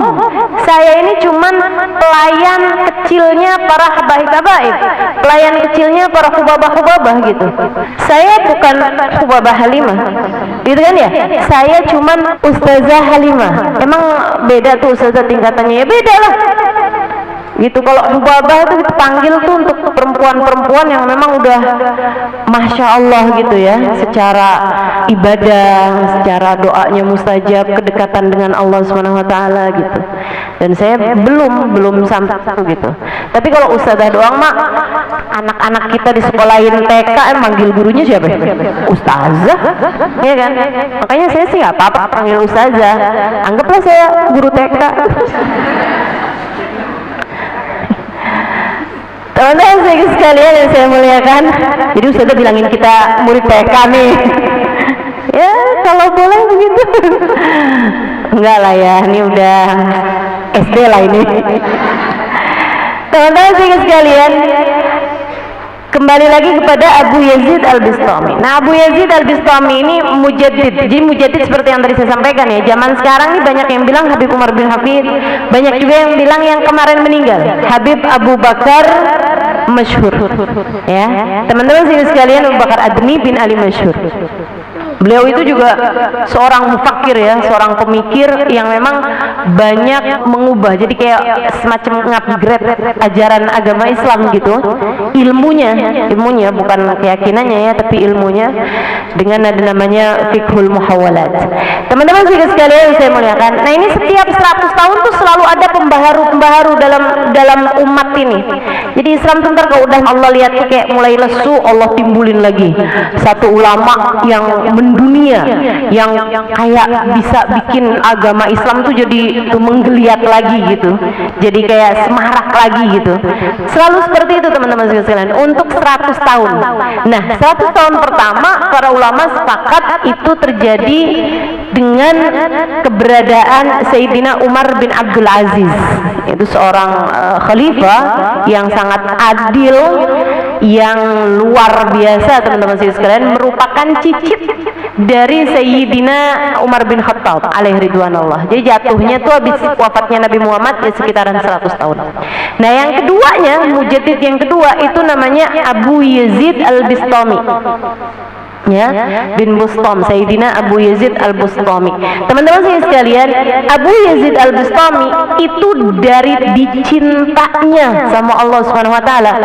saya ini cuman pelayan kecilnya para habaib-habaib, pelayan kecilnya para hubabah-hubabah gitu. Saya bukan hubabah Halimah gitu kan ya, saya cuman Ustazah Halimah. Emang beda tuh ustazah tingkatannya? Ya beda lah gitu. Kalau hubabah itu dipanggil tuh untuk perempuan-perempuan yang memang udah masya Allah gitu ya, secara ibadah, secara doanya mustajab, kedekatan dengan Allah SWT gitu. Dan saya belum sampai gitu. Tapi kalau ustazah doang mak, anak-anak kita di sekolahin TK manggil gurunya siapa? Ustazah, ya kan? Makanya saya sih nggak apa-apa panggil ustazah. Anggaplah saya guru TK. Teman-teman saya sekalian yang saya muliakan, jadi ustazah bilangin kita murid TK nih. Ya kalau boleh begitu. Enggak lah ya, ini udah SD lah ini. Teman-teman saya sekalian, kembali lagi kepada Abu Yazid Al-Bistami. Nah, Abu Yazid Al-Bistami ini mujaddid. Jadi mujaddid seperti yang tadi saya sampaikan ya. Zaman sekarang ini banyak yang bilang Habib Umar bin Hafid, banyak juga yang bilang yang kemarin meninggal Habib Abu Bakar Masyhur. Ya, teman-teman sekalian, Abu Bakar Admi bin Ali Masyhur. Beliau itu juga seorang mufakir ya, seorang pemikir yang memang banyak mengubah, jadi kayak semacam ngupgrade ajaran agama Islam gitu, ilmunya bukan keyakinannya ya, tapi ilmunya, dengan ada namanya fiqhul muhawalat. Teman-teman sekalian saya muliakan, nah ini setiap 100 tahun tuh selalu ada pembaharu dalam umat ini. Jadi Islam tuh ntar kalau udah Allah lihat kayak mulai lesu, Allah timbulin lagi satu ulama yang mendunia, yang kayak bisa bikin agama Islam tuh jadi menggeliat lagi gitu, jadi kayak semarak lagi gitu. Selalu seperti itu teman-teman sekalian untuk 100 tahun. Nah, 100 tahun pertama para ulama sepakat itu terjadi dengan keberadaan Sayyidina Umar bin Abdul Aziz. Itu seorang khalifah yang sangat adil, yang luar biasa teman-teman sekalian, merupakan cicit dari Sayyidina Umar bin Khattab alaihi ridwanullah. Jadi jatuhnya tuh habis wafatnya Nabi Muhammad ya sekitaran 100 tahun. Nah, yang keduanya, mujaddid yang kedua itu namanya Abu Yazid Al-Bistami. Ya, bin Bustam, Sayyidina Abu Yazid Al-Bustami. Teman-teman saya sekalian, Abu Yazid Al-Bustami itu dari dicintanya sama Allah Subhanahu wa taala,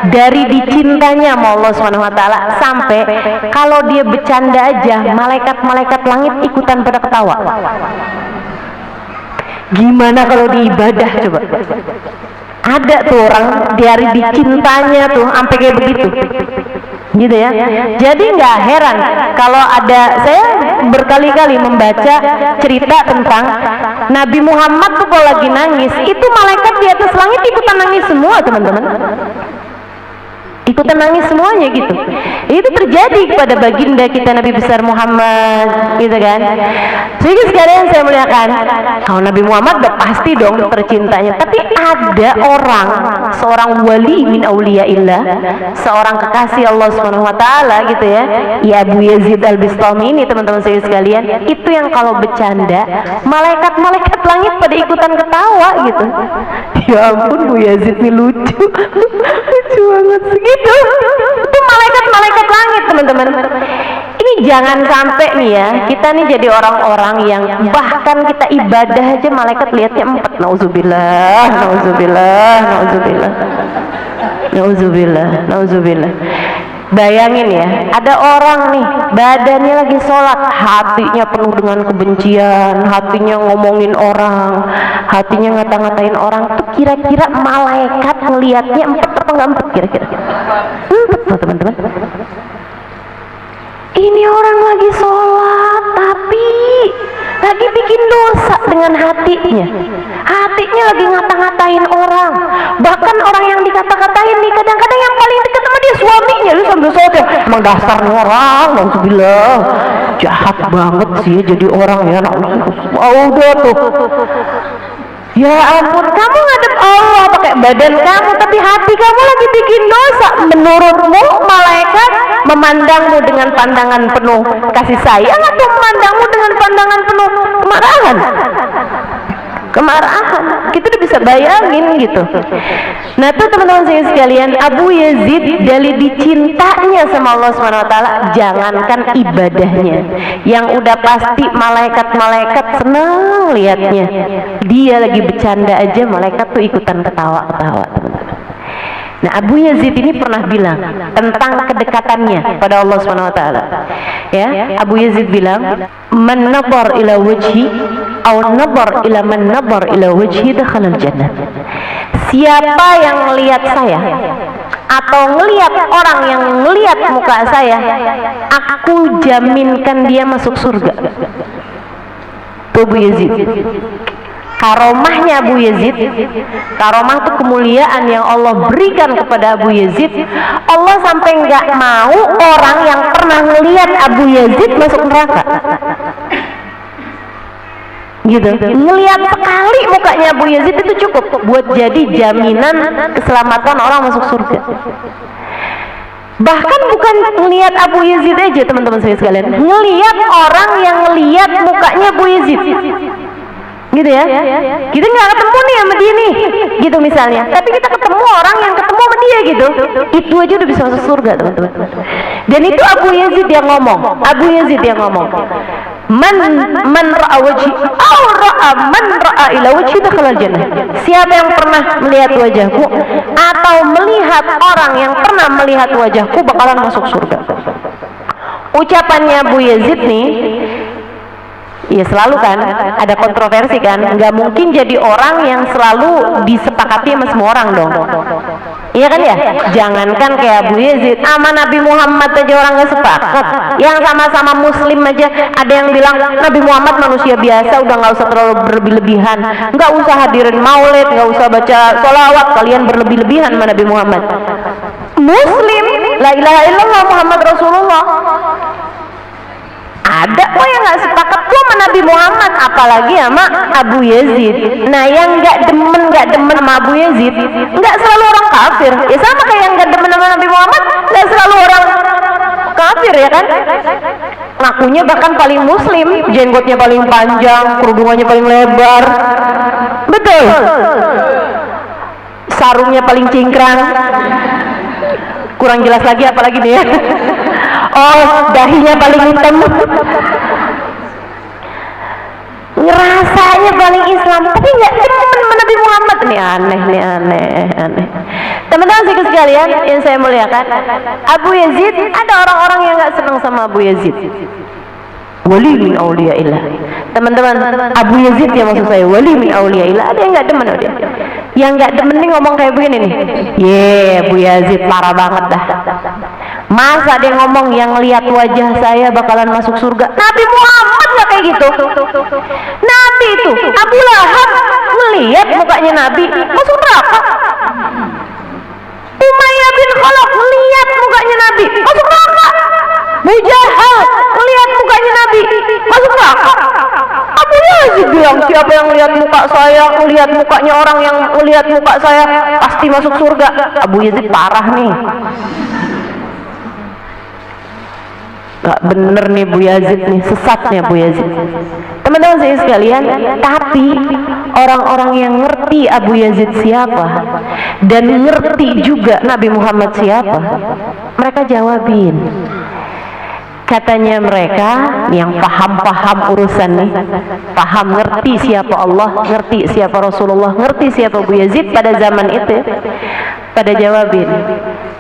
dari dicintanya sama Allah Subhanahu wa taala, sampai kalau dia bercanda aja malaikat-malaikat langit ikutan pada ketawa. Gimana kalau di ibadah coba? Ada tuh orang dari dicintanya tuh sampai kayak begitu. Gitu ya. Jadi nggak heran kalau ada, saya berkali-kali membaca cerita tentang Nabi Muhammad tuh kalau lagi nangis, itu malaikat di atas langit ikutan nangis semua teman-teman. Ikutan nangis semuanya gitu. Itu terjadi kepada baginda kita Nabi besar Muhammad, gitu kan. Jadi sekalian saya muliakan, kalau Nabi Muhammad udah pasti dong tercintanya. Tapi ada orang, seorang wali min auliyaillah, seorang kekasih Allah Subhanahu wa taala gitu ya. Ya Abu Yazid Al-Bistami ini teman-teman saya sekalian, itu yang kalau bercanda malaikat-malaikat langit pada ikutan ketawa gitu. Ya ampun, Bu Yazid ini lucu. Lucu banget segitu. Itu malaikat-malaikat langit teman-teman. Ini jangan sampai nih ya, kita nih jadi orang-orang yang bahkan kita ibadah aja malaikat lihatnya 4. Nauzubillah, nauzubillah, nauzubillah, nauzubillah, nauzubillah. Bayangin ya, ada orang nih badannya lagi sholat, hatinya penuh dengan kebencian, hatinya ngomongin orang, hatinya ngata-ngatain orang. Tuh kira-kira malaikat ngelihatnya 4 apa enggak 4 kira-kira? 4 teman-teman. Ini orang lagi sholat tapi lagi bikin dosa dengan hatinya. Hatinya lagi ngata-ngatain orang. Bahkan orang yang dikata-katain nih kadang-kadang yang paling dekat sama dia suaminya. Lu sambil sholat ya, emang dasarnya orang, alhamdulillah jahat banget sih jadi orang ya. Udah tuh. Ya ampun, kamu ngadep Allah pakai badan kamu, tapi hati kamu lagi bikin dosa. Menurutmu malaikat memandangmu dengan pandangan penuh kasih sayang atau memandangmu dengan pandangan penuh kemarahan? Kemarahan. Kita udah bisa bayangin gitu. Nah tuh teman-teman saya sekalian, Abu Yazid dari dicintanya sama Allah SWT, jangankan ibadahnya, yang udah pasti malaikat-malaikat senang lihatnya. Dia lagi bercanda aja malaikat tuh ikutan ketawa-ketawa, teman-teman. Nah Abu Yazid ini pernah bilang tentang kedekatannya pada Allah SWT. Ya, Abu Yazid bilang, "Man nabar ila wajhi, aw nabar ila man nabar ila wajhi dakhala al-jannah." Siapa yang melihat saya atau melihat orang yang melihat muka saya, aku jaminkan dia masuk surga. Tuh Abu Yazid. Karomahnya Abu Yazid, karomah itu kemuliaan yang Allah berikan kepada Abu Yazid. Allah sampai nggak mau orang yang pernah melihat Abu Yazid masuk neraka. Gitu, ngelihat sekali mukanya Abu Yazid itu cukup buat jadi jaminan keselamatan orang masuk surga. Bahkan bukan ngelihat Abu Yazid aja teman-teman saya sekalian, ngelihat orang yang ngelihat mukanya Abu Yazid. Gitu ya, kita nggak ketemu nih sama dia nih, gitu misalnya, tapi kita ketemu orang yang ketemu sama dia gitu, itu aja udah bisa masuk surga teman-teman. Dan itu Abu Yazid yang ngomong, Abu Yazid yang ngomong, man ra'a wajhi aw ra'a man ra'a ila wajhi dakhala jannah. Siapa yang pernah melihat wajahku atau melihat orang yang pernah melihat wajahku bakalan masuk surga. Ucapannya Abu Yazid nih, ya selalu kan ada kontroversi kan, nggak mungkin jadi orang yang selalu disepakati sama semua orang dong. Iya kan ya, jangankan kayak Abu Yazid, sama Nabi Muhammad aja orang nggak sepakat. Yang sama-sama Muslim aja ada yang bilang Nabi Muhammad manusia biasa, udah nggak usah terlalu berlebih-lebihan, nggak usah hadirin maulid, nggak usah baca sholawat, kalian berlebih-lebihan sama Nabi Muhammad. Muslim, la ilaha illallah Muhammad Rasulullah. Ada kok yang nggak sepakat tuh sama Nabi Muhammad, apalagi sama Abu Yazid. Nah yang nggak demen sama Abu Yazid nggak selalu orang kafir, ya sama kayak yang nggak demen sama Nabi Muhammad nggak selalu orang kafir, ya kan? Ngakunya bahkan paling muslim, jenggotnya paling panjang, kerudungannya paling lebar, betul, sarungnya paling cingkrang, kurang jelas lagi apalagi nih ya. Oh, dahinya paling hitam, ngerasanya paling Islam, tapi nggak demen sama Nabi Muhammad. Nih aneh. Teman-teman sekalian yang saya muliakan, Abu Yazid, ada orang-orang yang nggak senang sama Abu Yazid. Wali min auliyaillah. Teman-teman, Abu Yazid ya maksud saya, wali min auliyaillah. Ada yang nggak demen dia. Yang nggak demen nih ngomong kayak begini nih, Abu Yazid parah banget dah. Masa dia ngomong yang lihat wajah saya bakalan masuk surga? Nabi Muhammad nggak kayak gitu. Nabi itu Abu Lahab melihat mukanya Nabi masuk neraka. Umayyah bin Khalaf melihat mukanya Nabi masuk neraka. Abu Jahal melihat mukanya Nabi masuk neraka. Abu Yazid bilang, siapa yang lihat muka saya, melihat mukanya orang yang melihat muka saya pasti masuk surga. Abu Yazid parah nih. Gak bener nih Bu Yazid nih, sesatnya Bu Yazid. Teman-teman saya sekalian, tapi orang-orang yang ngerti Abu Yazid siapa dan ngerti juga Nabi Muhammad siapa, mereka jawabin. Katanya mereka yang paham urusan nih, paham, ngerti siapa Allah, ngerti siapa Rasulullah, ngerti siapa Abu Yazid pada zaman itu, pada jawabin,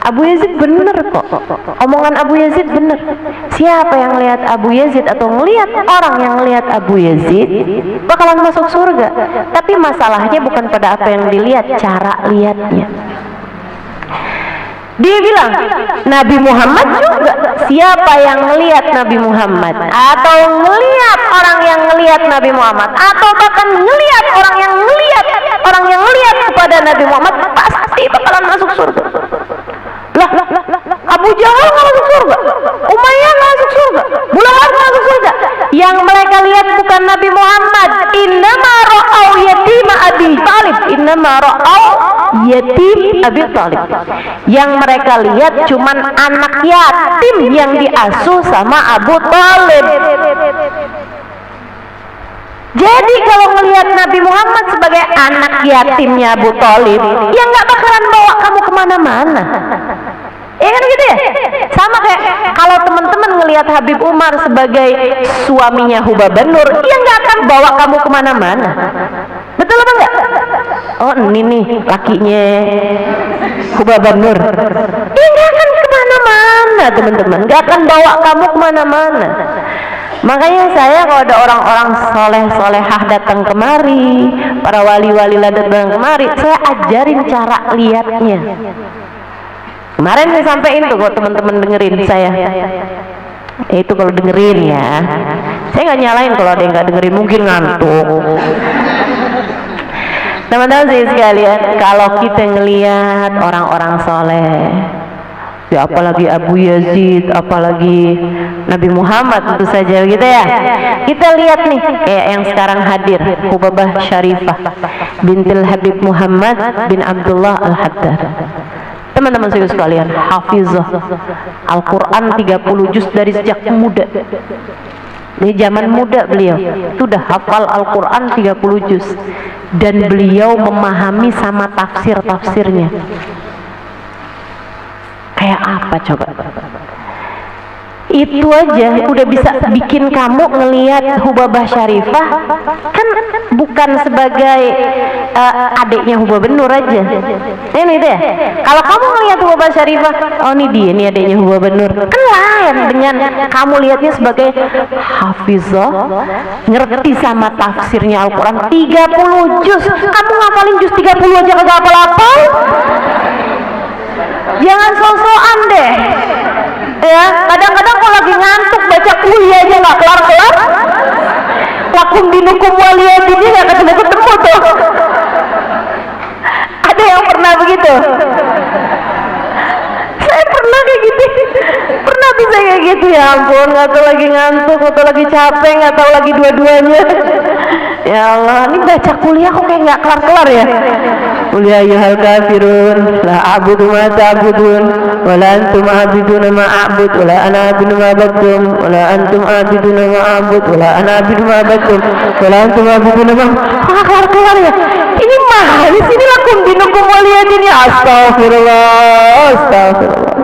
Abu Yazid bener kok, omongan Abu Yazid bener. Siapa yang lihat Abu Yazid atau ngelihat orang yang lihat Abu Yazid bakalan masuk surga. Tapi masalahnya bukan pada apa yang dilihat, cara lihatnya. Dia bilang Nabi Muhammad juga. Siapa yang melihat Nabi Muhammad atau melihat orang yang melihat Nabi Muhammad atau bahkan melihat orang yang melihat kepada Nabi Muhammad pasti bakalan masuk surga. Lah, Abu Jahal nggak masuk surga, Umayyah nggak masuk surga, Abu Lahab nggak masuk surga. Yang mereka lihat bukan Nabi Muhammad. Innama ra'au yatima Abi Talib. innama ra'au yatim Abi Thalib. Yang mereka lihat cuman anak yatim yang diasuh sama Abu Thalib. Jadi kalau melihat Nabi Muhammad sebagai anak yatimnya Abu Thalib, ya nggak bakalan bawa kamu kemana-mana. Ya kan gitu ya? Sama kayak kalau teman-teman ngelihat Habib Umar sebagai suaminya Hubabah Nur, dia nggak akan bawa kamu kemana-mana. Betul apa enggak? Oh ini nih lakinya Hubabah Nur. Dia nggak akan kemana-mana teman-teman, nggak akan bawa kamu kemana-mana. Makanya saya kalau ada orang-orang soleh-solehah datang kemari, para wali-wali datang kemari, saya ajarin cara lihatnya. Kemarin saya sampaikan tuh kalau teman-teman dengerin saya. Itu kalau dengerin ya. Saya nggak nyalain kalau ada yang nggak dengerin, mungkin ngantuk. Teman-teman saya sekalian, kalau kita ngelihat orang-orang soleh, ya apalagi Abu Yazid, apalagi Nabi Muhammad tentu saja gitu ya. Kita lihat nih kayak yang sekarang hadir, Hubabah Syarifah bintil Habib Muhammad bin Abdullah Al-Haddad. Teman-teman sekalian, hafizah Al-Quran 30 juz dari sejak muda. Ini zaman muda beliau sudah hafal Al-Quran 30 juz, dan beliau memahami sama tafsir-tafsirnya. Kayak apa coba? Itu aja udah bisa bikin kamu ngelihat Hubabah Syarifah kan bukan sebagai adiknya Hubabah Nur aja. Ini deh. Kalau kamu ngelihat Hubabah Syarifah, oh ini dia, ini adiknya Hubabah Nur. Kan lain dengan kamu lihatnya sebagai hafizah, ngerti sama tafsirnya Al-Quran 30 juz. Kamu ngapalin juz 30 aja kagak hafal-hafal? Jangan so-soan deh. Ya, kadang-kadang kalau lagi ngantuk baca kuliah aja nggak kelar-kelar. Lakum dinukum waliyadin nggak ketemu-ketemu tuh. Ada yang pernah begitu? Saya pernah kayak gitu. Pernah bisa kayak gitu, ya ampun, nggak tahu lagi ngantuk, nggak tahu lagi capek, nggak tahu lagi dua-duanya. Ya Allah, ini baca kuliah kok kayak nggak kelar-kelar ya. Qul ya ayyuhal kafirun la a'budu ma ta'budun wa la antum a'buduna ma a'bud wa la ana a'budu ma abadtum wa la antum a'buduna ma a'bud wa la ana a'budu ma abadtum wa la antum a'buduna ma. Kelar ya. Ini mah di sini lakum dinukum waliyadin ya. Astagfirullah, astagfirullah.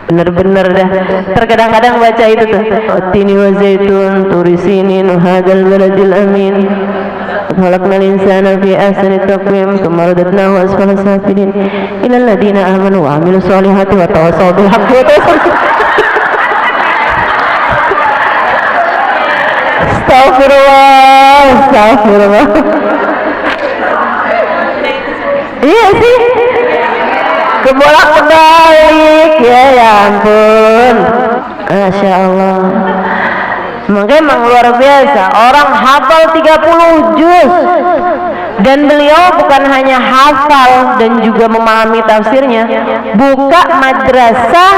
Bener-bener dah. Terkadang-kadang baca itu tuh. Tini wa zaitun turisini nuhadal baladil amin. خلقنا الإنسان في أحسن تقويم ثم رددناه أسفل سافلين إلى الذين آمنوا وعملوا الصالحات وتواصوا بالحق وتواصوا. Astagfirullah, astagfirullah. Iya sih, kebolak-balik ya, ya ampun, Masya Allah. Makanya memang luar biasa, orang hafal 30 juz, dan beliau bukan hanya hafal dan juga memahami tafsirnya, buka madrasah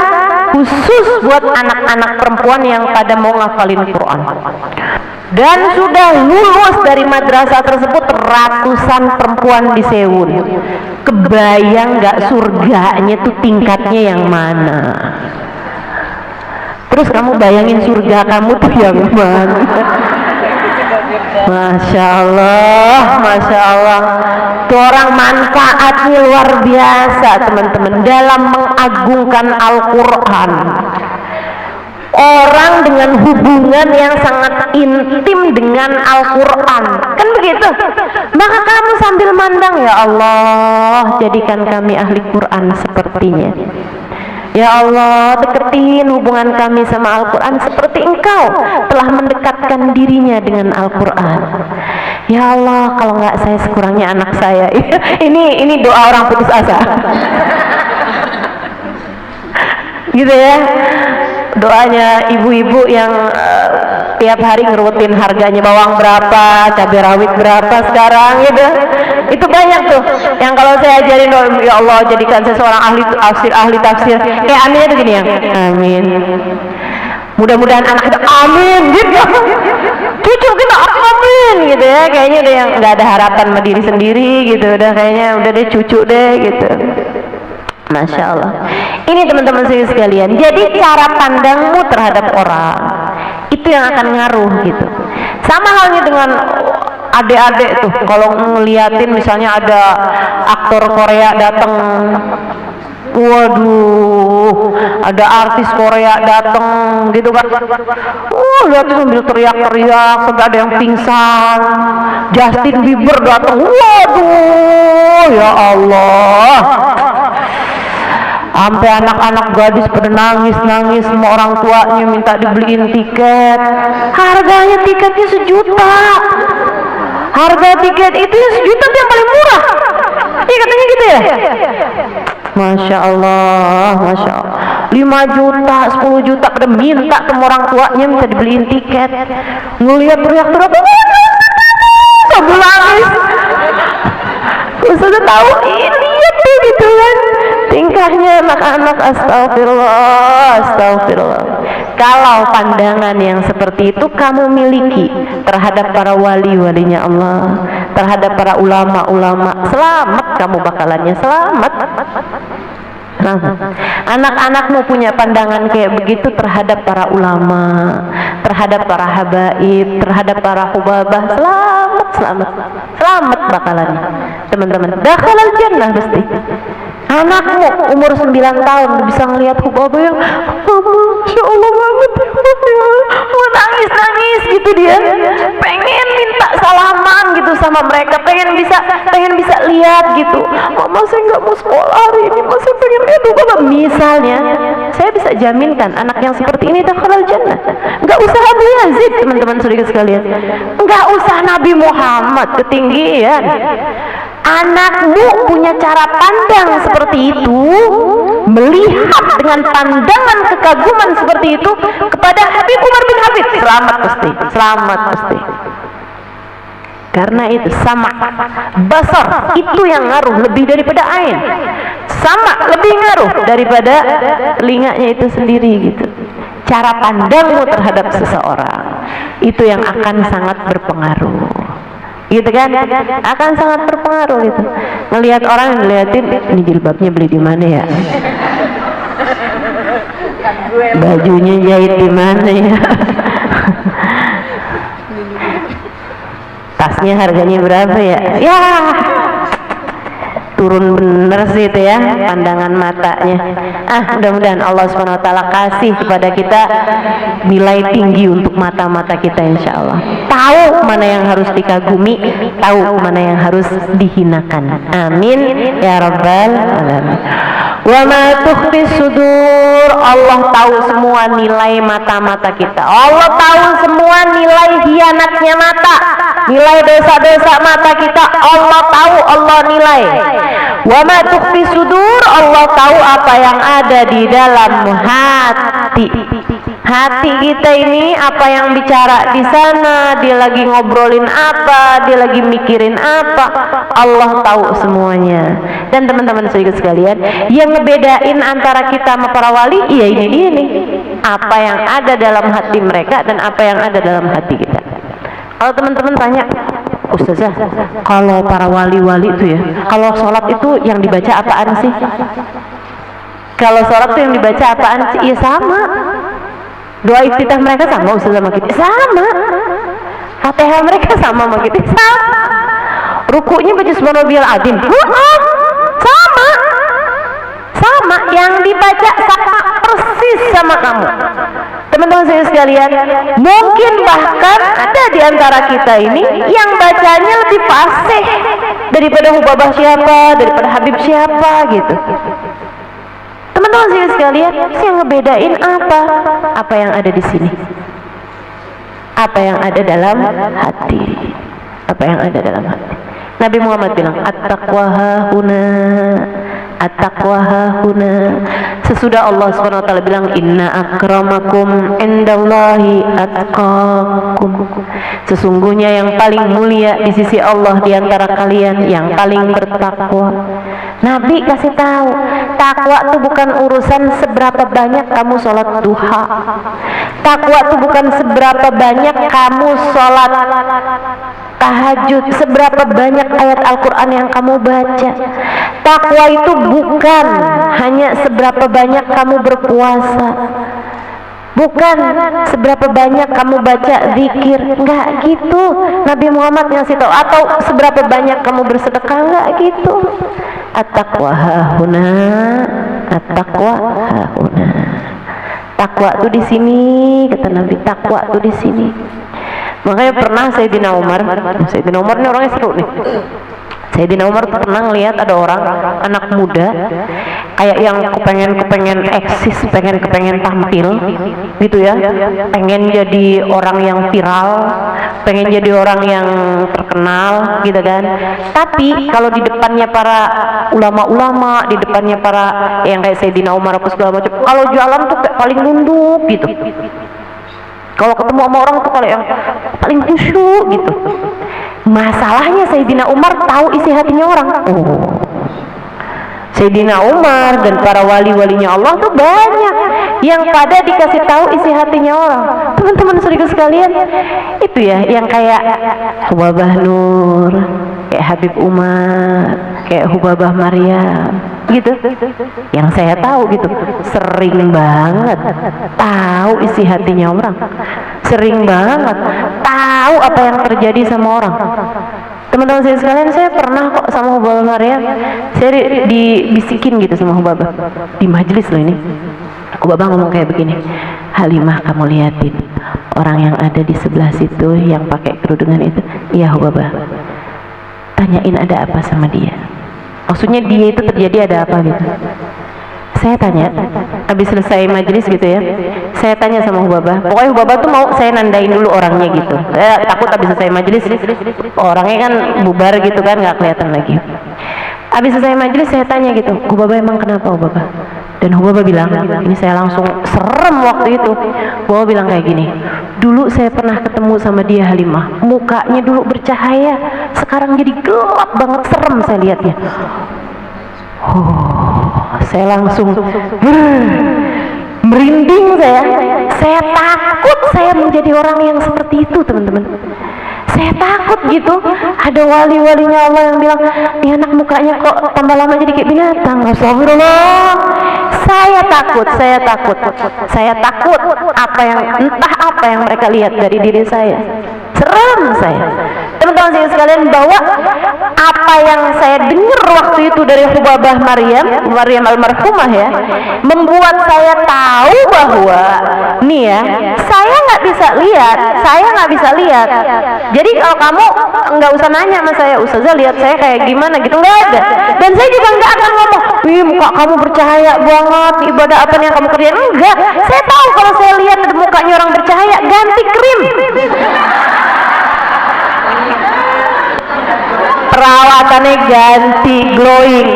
khusus buat anak-anak perempuan yang pada mau ngafalin Quran, dan sudah lulus dari madrasah tersebut ratusan perempuan di Seoul. Kebayang gak surganya tuh tingkatnya yang mana? Terus kamu bayangin surga kamu tuh yang mana? Masya Allah, Masya Allah. Tuh orang manfaatnya luar biasa teman-teman dalam mengagungkan Al-Quran. Orang dengan hubungan yang sangat intim dengan Al-Quran, kan begitu? Maka kamu sambil mandang, ya Allah, jadikan kami ahli Quran sepertinya. Ya Allah, deketin hubungan kami sama Al-Quran seperti Engkau telah mendekatkan dirinya dengan Al-Quran. Ya Allah, kalau nggak saya sekurangnya anak saya. Ini doa orang putus asa. Gitu ya. Doanya ibu-ibu yang tiap hari ngerutin harganya bawang berapa, cabai rawit berapa sekarang gitu. Itu banyak tuh yang kalau saya ajarin, ya Allah jadikan saya seorang ahli tafsir. Aminnya tuh gini ya, amin. Mudah-mudahan anak kita amin gitu. Cucu kita amin gitu ya. kayaknya udah yang nggak ada harapan sama diri sendiri gitu, udah kayaknya udah deh cucu deh gitu. Masya Allah. Ini teman-teman saya sekalian, jadi cara pandangmu terhadap orang itu yang akan ngaruh gitu. Sama halnya dengan adik-adik tuh, kalau ngeliatin misalnya ada aktor Korea datang, waduh, ada artis Korea datang gitu kan, lihat sambil teriak-teriak sampai ada yang pingsan. Justin Bieber datang, waduh, ya Allah, sampai anak-anak gadis pada nangis-nangis, semua orang tuanya minta dibeliin tiket. Harganya tiketnya 1 juta. Harga tiket itu yang 1 juta yang paling murah. Iya katanya gitu ya. Masya Allah, Masya Allah. 5 juta, 10 juta pada minta ke orang tuanya minta dibeliin tiket. Ngelihat teriak-teriak, sambil nangis. Sudah tahu ini ya gitu kan tingkahnya anak-anak. Astagfirullah, astagfirullah. Kalau pandangan yang seperti itu kamu miliki terhadap para wali-walinya Allah, terhadap para ulama-ulama, selamat kamu bakalannya, selamat. Anak-anakmu punya pandangan kayak begitu terhadap para ulama, terhadap para habaib, terhadap para hubabah, selamat, selamat, selamat bakalannya teman-teman. Dakhalal jannah pasti. Anakmu umur 9 tahun bisa ngelihat hubabah yang Masya Allah banget ya, mau nangis-nangis gitu, dia pengen minta salaman gitu sama mereka, pengen bisa lihat gitu. Mama saya nggak mau sekolah hari ini, mama saya pengen lihat hubabah misalnya. Saya bisa jaminkan anak yang seperti ini dakhalal jannah. Nggak usah Abu Yazid teman-teman saudara sekalian, nggak usah Nabi Muhammad, ketinggian. Anakmu punya cara pandang seperti itu, melihat dengan pandangan kekaguman seperti itu kepada Habib Umar bin Habib, selamat pasti, selamat pasti. Karena itu sama basar itu yang ngaruh lebih daripada ain, sama lebih ngaruh daripada telinganya itu sendiri gitu. Cara pandangmu terhadap seseorang itu yang akan sangat berpengaruh, gitu kan, akan sangat berpengaruh gitu. Ngelihat orang, ngeliatin ini jilbabnya beli di mana ya, bajunya jahit di mana ya, tasnya harganya berapa ya, ya turun bener sih itu ya pandangan matanya. Mudah-mudahan Allah SWT kasih kepada kita nilai tinggi untuk mata-mata kita, insya Allah. Tahu mana yang harus dikagumi, tahu mana yang harus dihinakan. Amin ya rabbal alamin. Wa ma tukhfi sudur, Allah tahu semua nilai mata-mata kita. Allah tahu semua nilai hianatnya mata, nilai dosa-dosa mata kita. Allah tahu, Allah nilai. Wa ma tukhfi sudur, Allah tahu apa yang ada di dalam hati. Hati kita ini apa yang bicara di sana, dia lagi ngobrolin apa, dia lagi mikirin apa, Allah tahu semuanya. Dan teman-teman sekalian, yang ngebedain antara kita sama para wali, iya ini dia nih, apa yang ada dalam hati mereka dan apa yang ada dalam hati kita. Kalau teman-teman tanya, Ustazah, kalau para wali-wali itu ya, kalau sholat itu yang dibaca apaan sih? Kalau sholat itu yang dibaca apaan sih? Iya sama. Doa iftitah mereka sama Ustazah sama kita? Sama. Fatihah mereka sama kita? Sama. Rukunya baca subhanallahil azim? Sama. Sama. Yang dibaca sama persis sama kamu. Teman-teman saya sekalian, mungkin bahkan ada di antara kita ini yang bacanya lebih fasih daripada hubabah siapa, daripada Habib siapa gitu. Teman-teman saya sekalian, yang ngebedain apa? Apa yang ada di sini? Apa yang ada dalam hati? Apa yang ada dalam hati? Nabi Muhammad bilang, at-taqwa hahuna, at-taqwa hahuna. Sesudah Allah SWT bilang, inna akramakum indallahi atqakum. Sesungguhnya yang paling mulia di sisi Allah di antara kalian yang paling bertakwa. Nabi kasih tahu, takwa itu bukan urusan seberapa banyak kamu sholat duha. Takwa itu bukan seberapa banyak kamu sholat tahajud, seberapa banyak ayat Al-Quran yang kamu baca. Takwa itu bukan hanya seberapa banyak kamu berpuasa, bukan seberapa banyak kamu baca zikir, enggak gitu Nabi Muhammad ngasih tahu, atau seberapa banyak kamu bersedekah, enggak gitu. At-taqwa hahuna, at-taqwa hahuna. Takwa tuh di sini, kata Nabi. Takwa tuh di sini. Makanya pernah Sayyidina Umar ini orangnya seru nih. Sayyidina Umar tuh pernah ngelihat ada orang, anak muda kayak yang kepengen eksis, kepengen tampil gitu ya, pengen jadi orang yang viral, pengen jadi orang yang terkenal gitu kan. Tapi kalau di depannya para ulama-ulama, di depannya para yang kayak Sayyidina Umar apa segala macam, kalau jalan tuh kayak paling nunduk gitu. Kalau ketemu sama orang tuh kalau yang paling khusyuk gitu. Masalahnya Sayyidina Umar tahu isi hatinya orang. Sayyidina Umar dan para wali-walinya Allah tuh banyak yang pada dikasih tahu isi hatinya orang. Teman-teman saudara sekalian, itu ya yang kayak Hubabah Nur, kayak Habib Umar, kayak Hubabah Maryam gitu. Yang saya tahu gitu, sering banget tahu isi hatinya orang. Sering banget tahu apa yang terjadi sama orang. Teman-teman saya sekalian, saya pernah kok sama Hubabah Maryam, saya dibisikin gitu sama Hubabah di majelis loh ini. Hubabah ngomong kayak begini, Halimah, kamu liatin orang yang ada di sebelah situ yang pakai kerudungan itu. Iya Hubabah, tanyain ada apa sama dia. Maksudnya dia itu terjadi ada apa gitu. Saya tanya, habis selesai majelis gitu ya, saya tanya sama Hubabah. Pokoknya Hubabah tuh mau saya nandain dulu orangnya gitu. Saya takut habis selesai majelis orangnya kan bubar gitu kan, nggak kelihatan lagi. Habis selesai majelis saya tanya gitu, Hubabah emang kenapa Hubabah? Dan Hubabah bilang, ini saya langsung serem waktu itu. Hubabah bilang kayak gini, dulu saya pernah ketemu sama dia Halimah, mukanya dulu bercahaya, sekarang jadi gelap banget, serem saya lihatnya. Saya langsung merinding saya takut saya menjadi orang yang seperti itu teman-teman. Saya takut gitu, ada wali-walinya Allah yang bilang, ini anak mukanya kok tambah lama jadi kayak binatang. Astagfirullah. Saya takut entah apa yang mereka lihat dari diri saya. Serem saya. Teman-teman saya sekalian, bahwa apa yang saya dengar waktu itu dari Hubabah Maryam almarhumah ya, membuat saya tahu bahwa nih ya, saya nggak bisa lihat. Jadi kalau kamu nggak usah nanya sama saya, Ustazah lihat saya kayak gimana gitu, nggak ada. Dan saya juga nggak akan ngomong, wih muka kamu bercahaya banget, ibadah apa yang kamu kerjain, enggak. Saya tahu kalau saya lihat mukanya orang bercahaya, ganti krim, perawatannya ganti glowing.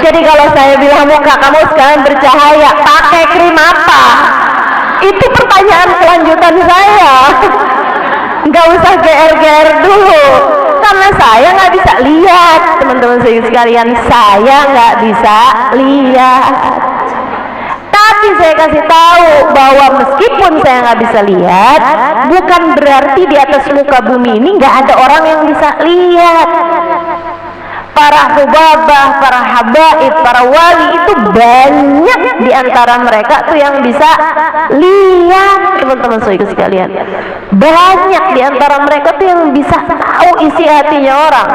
Jadi kalau saya bilang muka kamu sekarang bercahaya, pakai krim apa? Itu pertanyaan selanjutan saya. Nggak usah GR dulu, karena saya nggak bisa lihat. Teman-teman saya sekalian, saya nggak bisa lihat. Tapi saya kasih tahu bahwa meskipun saya nggak bisa lihat, bukan berarti di atas muka bumi ini nggak ada orang yang bisa lihat. Para hubabah, para habaib, para wali itu banyak di antara mereka tuh yang bisa lihat, teman-teman saya sekalian. Banyak di antara mereka tuh yang bisa tahu isi hatinya orang.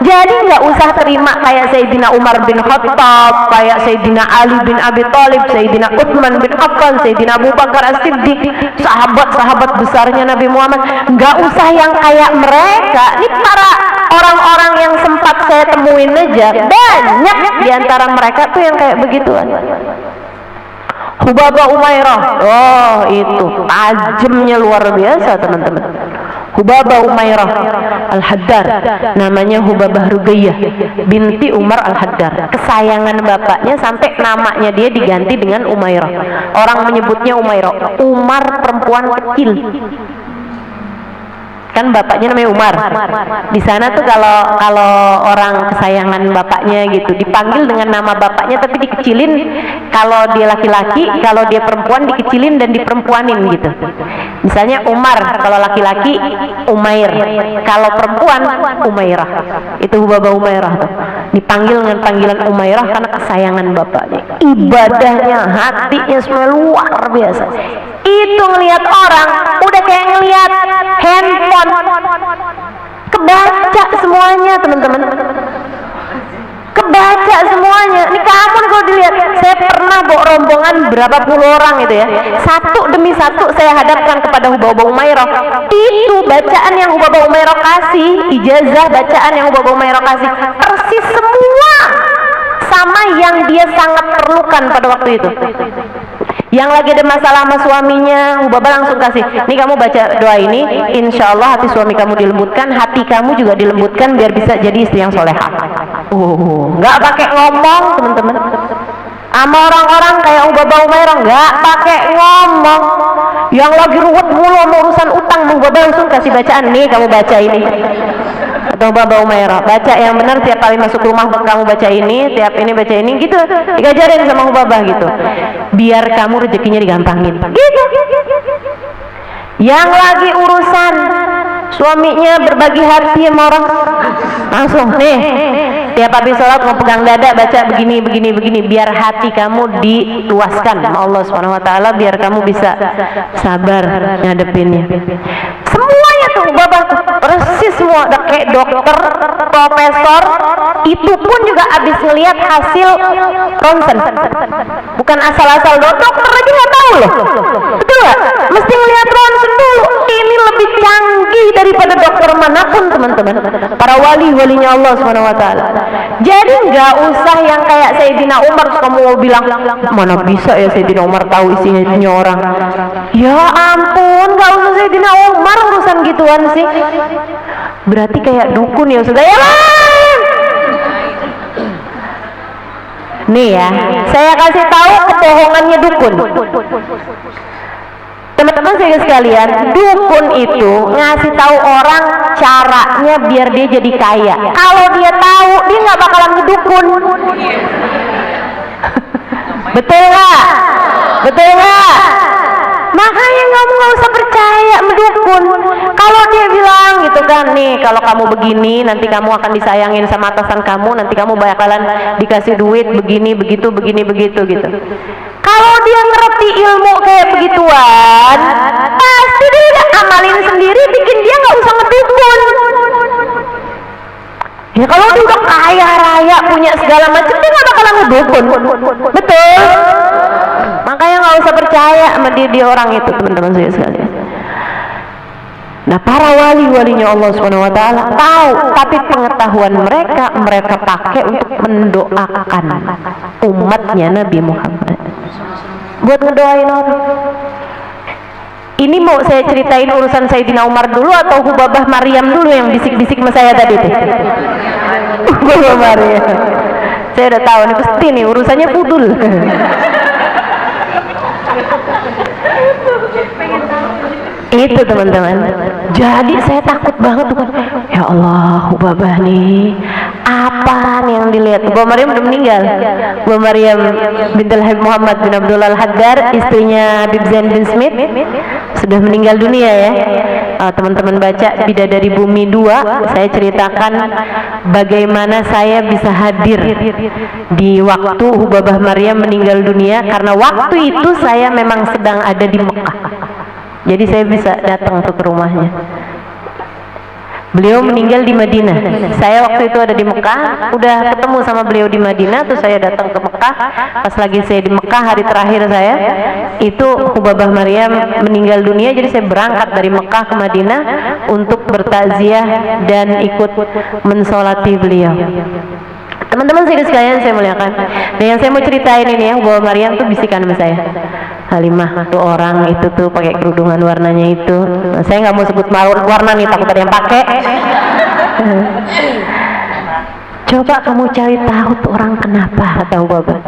Jadi nggak usah terima kayak Sayyidina Umar bin Khattab, kayak Sayyidina Ali bin Abi Thalib, Sayyidina Utsman bin Affan, Sayyidina Abu Bakar As-Siddiq, sahabat-sahabat besarnya Nabi Muhammad. Nggak usah yang kayak mereka. Ini para orang-orang yang sempat saya temuin aja, banyak di antara mereka tuh yang kayak begituan. Hubabah Umairah, itu tajamnya luar biasa teman-teman. Hubabah Umairah Al-Haddar, namanya Hubabah Rugayyah binti Umar Al-Haddar, kesayangan bapaknya sampai namanya dia diganti dengan Umairah. Orang menyebutnya Umairah, Umar perempuan kecil. kan bapaknya namanya Umar. Di sana tuh kalau orang kesayangan bapaknya gitu dipanggil dengan nama bapaknya tapi dikecilin, kalau dia laki-laki, kalau dia perempuan dikecilin dan diperempuanin gitu. Misalnya Umar kalau laki-laki Umair, kalau perempuan Umairah. Itu Hubabah Umairah tuh. Dipanggil dengan panggilan Umairah karena kesayangan bapaknya. Ibadahnya, hatinya semua luar biasa. Itu ngelihat orang udah kayak ngelihat handphone, kebaca semuanya teman-teman, kebaca semuanya. Ini kamu kalau dilihat, saya pernah bawa rombongan berapa puluh orang itu ya, satu demi satu saya hadapkan kepada Hubabah Umairah. Itu bacaan yang Hubabah Umairah kasih, ijazah bacaan yang Hubabah Umairah kasih persis semua sama yang dia sangat perlukan pada waktu itu. Yang lagi ada masalah sama suaminya, Hubabah langsung kasih, nih kamu baca doa ini, insya Allah hati suami kamu dilembutkan, hati kamu juga dilembutkan biar bisa jadi istri yang soleha. Nggak pakai ngomong teman-teman. Sama orang-orang kayak Hubabah Umairah nggak pakai ngomong. Yang lagi ruwet mulu sama urusan utang, Hubabah langsung kasih bacaan, nih kamu baca ini. Atau Hubabah Umairah, baca yang benar tiap kali masuk rumah kamu baca ini, tiap ini baca ini gitu, digajarin sama Hubabah gitu, biar kamu rezekinya digampangin gitu. Yang lagi urusan suaminya berbagi hati sama orang, langsung nih tiap habis sholat mau pegang dada baca begini begini begini, biar hati kamu diluaskan sama Allah Subhanahu wa taala, biar kamu bisa sabar ngadepinnya. Semuanya tuh Hubabah persis semua, udah kayak dokter, profesor. Itu pun juga abis ngelihat hasil ronsen, bukan asal-asal dokter aja nggak tahu loh, betul nggak? Mesti ngelihat ronsen dulu. Ini lebih canggih daripada dokter manapun teman-teman, para walinya Allah Subhanahu wa taala. Jadi nggak usah yang kayak Sayyidina Umar, kamu mau bilang mana bisa ya Sayyidina Umar tahu isinya orang. Ya ampun, nggak usah Sayyidina Umar urusan gituan sih. Berarti kayak dukun ya Ustaz ya. Nih ya, saya kasih tahu kebohongannya dukun. Teman-teman saya sekalian, dukun itu ngasih tahu orang caranya biar dia jadi kaya. Kalau dia tahu, dia nggak bakalan ngedukun. Betul nggak? Betul nggak? Makanya kamu nggak usah percaya mendukun. Kalau dia bilang gitu kan, nih kalau kamu begini nanti kamu akan disayangin sama atasan kamu, nanti kamu bakalan dikasih duit begini begitu begini begitu gitu. Kalau dia ngerti ilmu kayak begituan, pasti dia amalin sendiri, bikin dia nggak usah ngedukun. Ya kalau dia udah kaya raya punya segala macam, dia nggak bakalan ngedukun. Betul? Makanya nggak usah percaya sama dia orang itu teman-teman saya sekalian. Nah para walinya Allah Subhanahu wa taala tahu, tapi pengetahuan mereka pakai untuk mendoakan umatnya Nabi Muhammad, buat ngedoain orang. Ini mau saya ceritain urusan Sayyidina Umar dulu atau Hubabah Maryam dulu yang bisik-bisik sama saya tadi tuh? Hubabah Maryam. Saya udah tahu nih pasti nih urusannya pudul. Itu teman-teman. Jadi saya takut banget tuh. Ya Allah, Hubabah nih apa nih yang dilihat? Hubabah Maryam udah meninggal. Hubabah Maryam bintul Habib Muhammad bin Abdullah Al-Haddar, istrinya Habib Zain bin Smith, sudah meninggal dunia ya. Teman-teman baca Bidadari Bumi 2, saya ceritakan bagaimana saya bisa hadir di waktu Hubabah Maryam meninggal dunia, karena waktu itu saya memang sedang ada di Mekah. Jadi saya bisa datang ke rumahnya. Beliau meninggal di Madinah. Saya waktu itu ada di Mekah, udah ketemu sama beliau di Madinah, terus saya datang ke Mekah. Pas lagi saya di Mekah, hari terakhir saya, itu Hubabah Maryam meninggal dunia. Jadi saya berangkat dari Mekah ke Madinah untuk bertakziah dan ikut mensolati beliau. Teman-teman sekalian saya muliakan. Dan yang saya mau ceritain ini ya, Hubabah Maryam tuh bisikan sama saya. Halimah tuh orang itu tuh pakai kerudungan warnanya itu. Nah, saya nggak mau sebut warna nih, takut ada yang pakai. Coba kamu cari tahu tuh orang kenapa, kata Hubabah.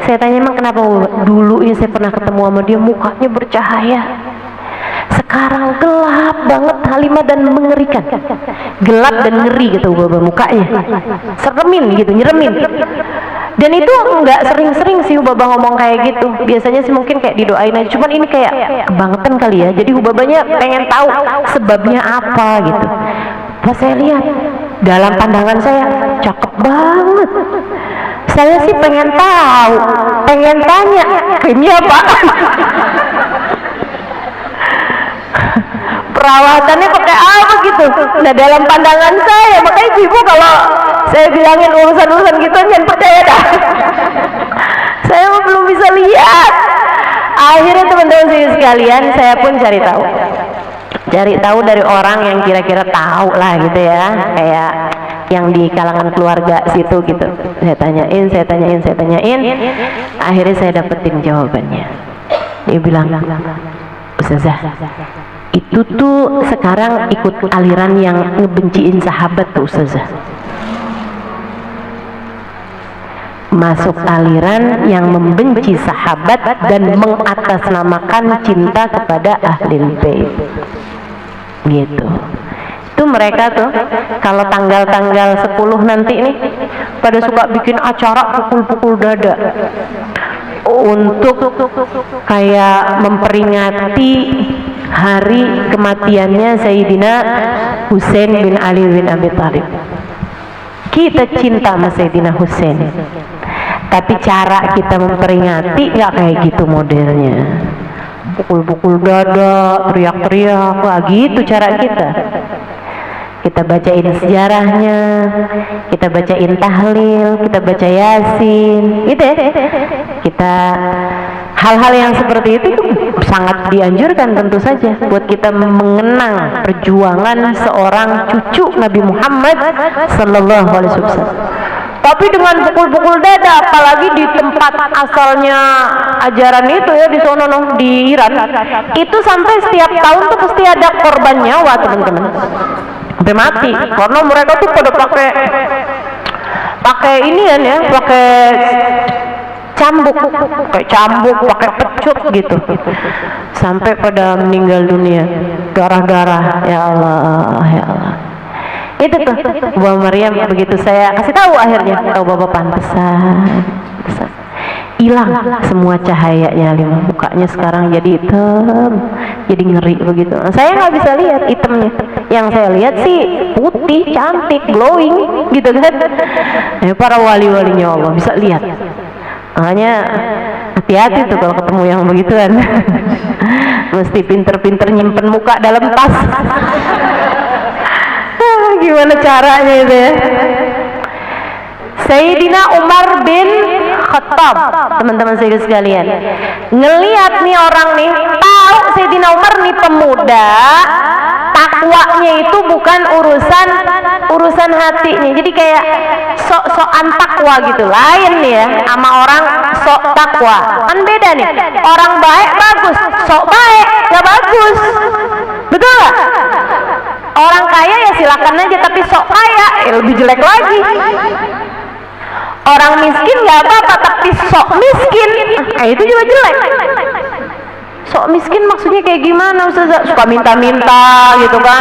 Saya tanya emang kenapa Hubabah? Dulu ini saya pernah ketemu sama dia, mukanya bercahaya. Sekarang gelap banget Halimah dan mengerikan, gelap dan ngeri gitu ubah mukanya, seremin gitu, nyeremin. Dan itu nggak sering-sering sih Hubabah ngomong kayak gitu, biasanya sih mungkin kayak didoain aja, cuman ini kayak kebangetan kali ya. Jadi Hubabahnya pengen tahu sebabnya apa gitu. Pas saya lihat, dalam pandangan saya cakep banget. Saya sih pengen tahu, pengen tanya krimnya apa, perawatannya pakai apa gitu. Nah dalam pandangan saya, makanya ibu kalau saya bilangin urusan-urusan gitu jangan percaya dah. Saya belum bisa lihat. Akhirnya teman-teman sekalian, saya pun cari tahu dari orang yang kira-kira tahu lah gitu ya, kayak yang di kalangan keluarga situ gitu. Saya tanyain. Akhirnya saya dapetin jawabannya. Dia bilang, Ustazah, itu tuh sekarang ikut aliran yang ngebenciin sahabat tuh Ustazah. Masuk aliran yang membenci sahabat dan mengatasnamakan cinta kepada ahlul bait gitu. Itu mereka tuh kalau tanggal 10 nanti nih pada suka bikin acara pukul-pukul dada untuk kayak memperingati hari kematiannya Sayyidina Husain bin Ali bin Abi Thalib. Kita cinta sama Sayyidina Husain, tapi cara kita memperingati nggak kayak gitu modelnya, pukul-pukul dada, teriak-teriak, wah gitu cara kita. Kita bacain sejarahnya, kita bacain tahlil, kita baca yasin, gitu ya. Kita hal-hal yang seperti itu tuh sangat dianjurkan tentu saja buat kita mengenang perjuangan seorang cucu Nabi Muhammad Sallallahu Alaihi Wasallam. Tapi dengan pukul-pukul dada, apalagi di tempat asalnya ajaran itu ya, di sono di Iran, itu sampai setiap tahun tuh pasti ada korban nyawa teman-teman, sampai mati karena mereka tuh pada pakai ini ya, pakai cambuk, pakai pecut gitu, sampai pada meninggal dunia, darah-darah. Ya Allah. Itu tuh Bu Maryam, begitu saya kasih tahu akhirnya, tahu Bapak pantesan hilang semua cahayanya, mukanya sekarang jadi hitam, jadi ngeri begitu. Saya nggak bisa lihat hitamnya, yang saya lihat sih putih, cantik, glowing gitu kan. Para wali-walinya Allah bisa lihat. Makanya hati-hati tuh kalau ketemu yang begituan. Mesti pinter-pinter nyimpen muka dalam tas. Gimana caranya itu ya? Sayyidina Umar bin Khattab, teman-teman saya sekalian, ngelihat nih orang nih, tahu Sayyidina Umar nih pemuda, takwanya itu bukan urusan hatinya. Jadi kayak sok-sokan takwa gitu, lain nih ya sama orang sok takwa, kan beda nih. Orang baik bagus, sok baik gak bagus, betul gak? Orang kaya ya silakan aja, tapi sok kaya lebih jelek lagi. Orang miskin nggak apa-apa, tapi sok miskin, itu juga jelek. Sok miskin maksudnya kayak gimana Ustazah? Suka minta-minta gitu kan,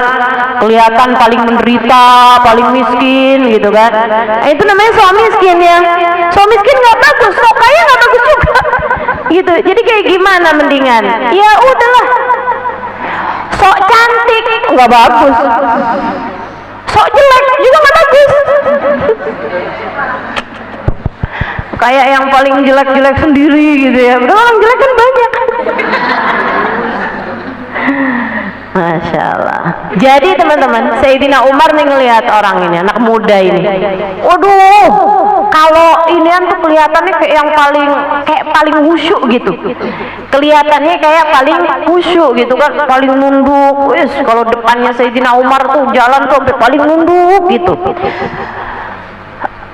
kelihatan paling menderita, paling miskin gitu kan. Itu namanya sok miskin ya. Sok miskin nggak bagus, sok kaya nggak bagus juga. Gitu. Jadi kayak gimana mendingan? Ya udahlah. Sok cantik nggak bagus, sok jelek juga nggak bagus. Kayak yang paling jelek-jelek sendiri gitu ya. Udah orang jelek kan banyak. Masya Allah. Jadi teman-teman, Sayyidina Umar nih ngelihat orang ini, anak muda ini. Waduh, kalau ini tuh kelihatannya kayak yang paling khusyuk gitu. Kelihatannya kayak paling khusyuk gitu kan, paling nunduk. Wis, kalau depannya Sayyidina Umar tuh jalan tuh sampai paling nunduk gitu.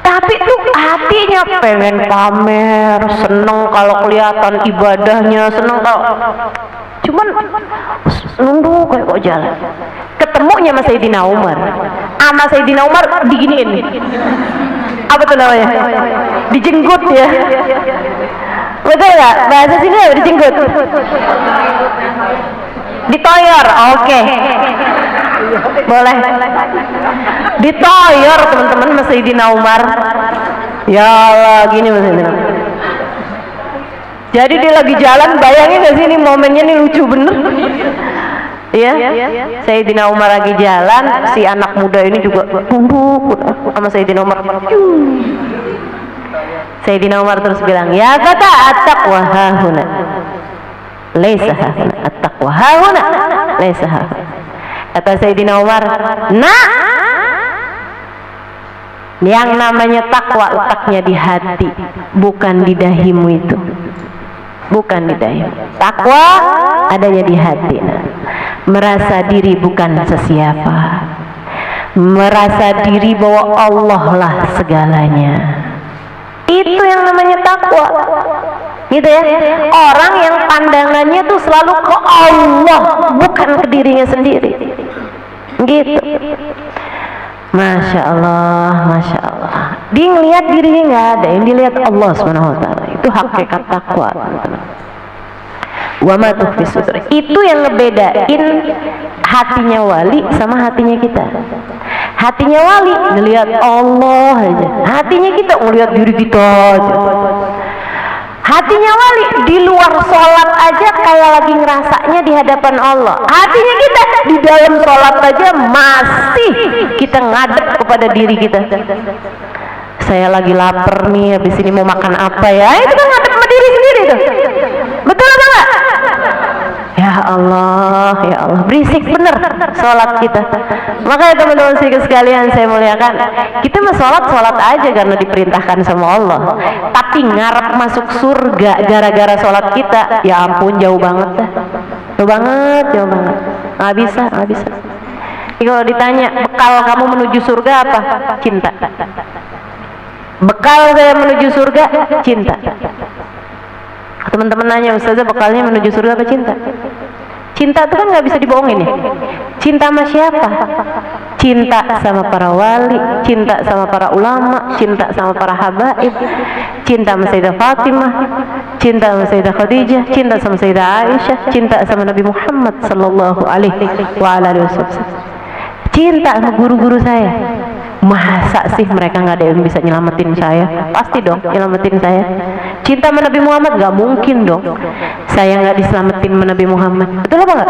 Tapi tuh hatinya pengen pamer, seneng kalau kelihatan ibadahnya, seneng kalau cuman nunduk kayak kok jalan. Ketemunya sama Sayyidina Umar, sama Sayyidina Umar diginiin, apa tuh namanya, dijenggut ya, betul nggak bahasa sini ya, dijenggut. Ditoyor, oke. Boleh. Ditoyor teman-teman Mas Sayyidina Umar. Ya Allah, gini Mas Sayyidina. Jadi dia lagi jalan, bayangin gak sih ini momennya nih lucu bener. Iya, Sayyidina Umar lagi jalan, si anak muda ini juga tunduk sama Sayyidina Umar. Sayyidina Umar terus bilang, ya kata at-taqwa hahuna, laisa hahuna, at-taqwa hahuna, laisa hahuna. Kata Sayyidina Umar, nah, yang namanya takwa letaknya di hati, bukan di dahimu itu. Bukan di dahimu. Takwa adanya di hati. Merasa diri bukan sesiapa, merasa diri bahwa Allah lah segalanya. Itu yang namanya takwa. Gitu ya. Orang yang pandangannya tuh selalu ke Allah, bukan ke dirinya sendiri. Gitu. Masya Allah, Masya Allah. Dia ngelihat dirinya nggak ada, yang dilihat Allah SWT. Itu hakikat takwa. Wa ma tukhfi sudur. Itu yang ngebedain hatinya wali sama hatinya kita. Hatinya wali ngelihat Allah aja, hatinya kita ngelihat diri kita aja. Hatinya wali di luar sholat aja kayak lagi ngerasanya di hadapan Allah. Hatinya kita di dalam sholat aja masih kita ngadep kepada diri kita. Saya lagi lapar nih, habis ini mau makan apa ya? Itu kan ngadep sama diri sendiri tuh. Betul apa enggak? Ya Allah, ya Allah, berisik bener sholat kita. Makanya teman-teman sekalian saya muliakan, kita mah sholat aja karena diperintahkan sama Allah. Tapi ngarep masuk surga gara-gara sholat kita, ya ampun jauh banget dah. Jauh banget. Nggak bisa. Jadi kalau ditanya bekal kamu menuju surga apa? Cinta. Bekal saya menuju surga cinta. Teman-teman nanya, Ustazah bekalnya menuju surga apa cinta? Cinta itu kan nggak bisa dibohongin ya. Cinta sama siapa? Cinta sama para wali, cinta sama para ulama, cinta sama para habaib, cinta sama Sayyidah Fatimah, cinta sama Sayyidah Khadijah, cinta sama Sayyidah Aisyah, cinta sama Nabi Muhammad sallallahu alaihi wasallam. Cinta sama guru-guru saya. Masa sih mereka nggak ada yang bisa nyelamatin saya? Pasti dong nyelamatin saya. Cinta sama Nabi Muhammad nggak mungkin dong saya nggak diselamatin sama Nabi Muhammad. Betul apa nggak?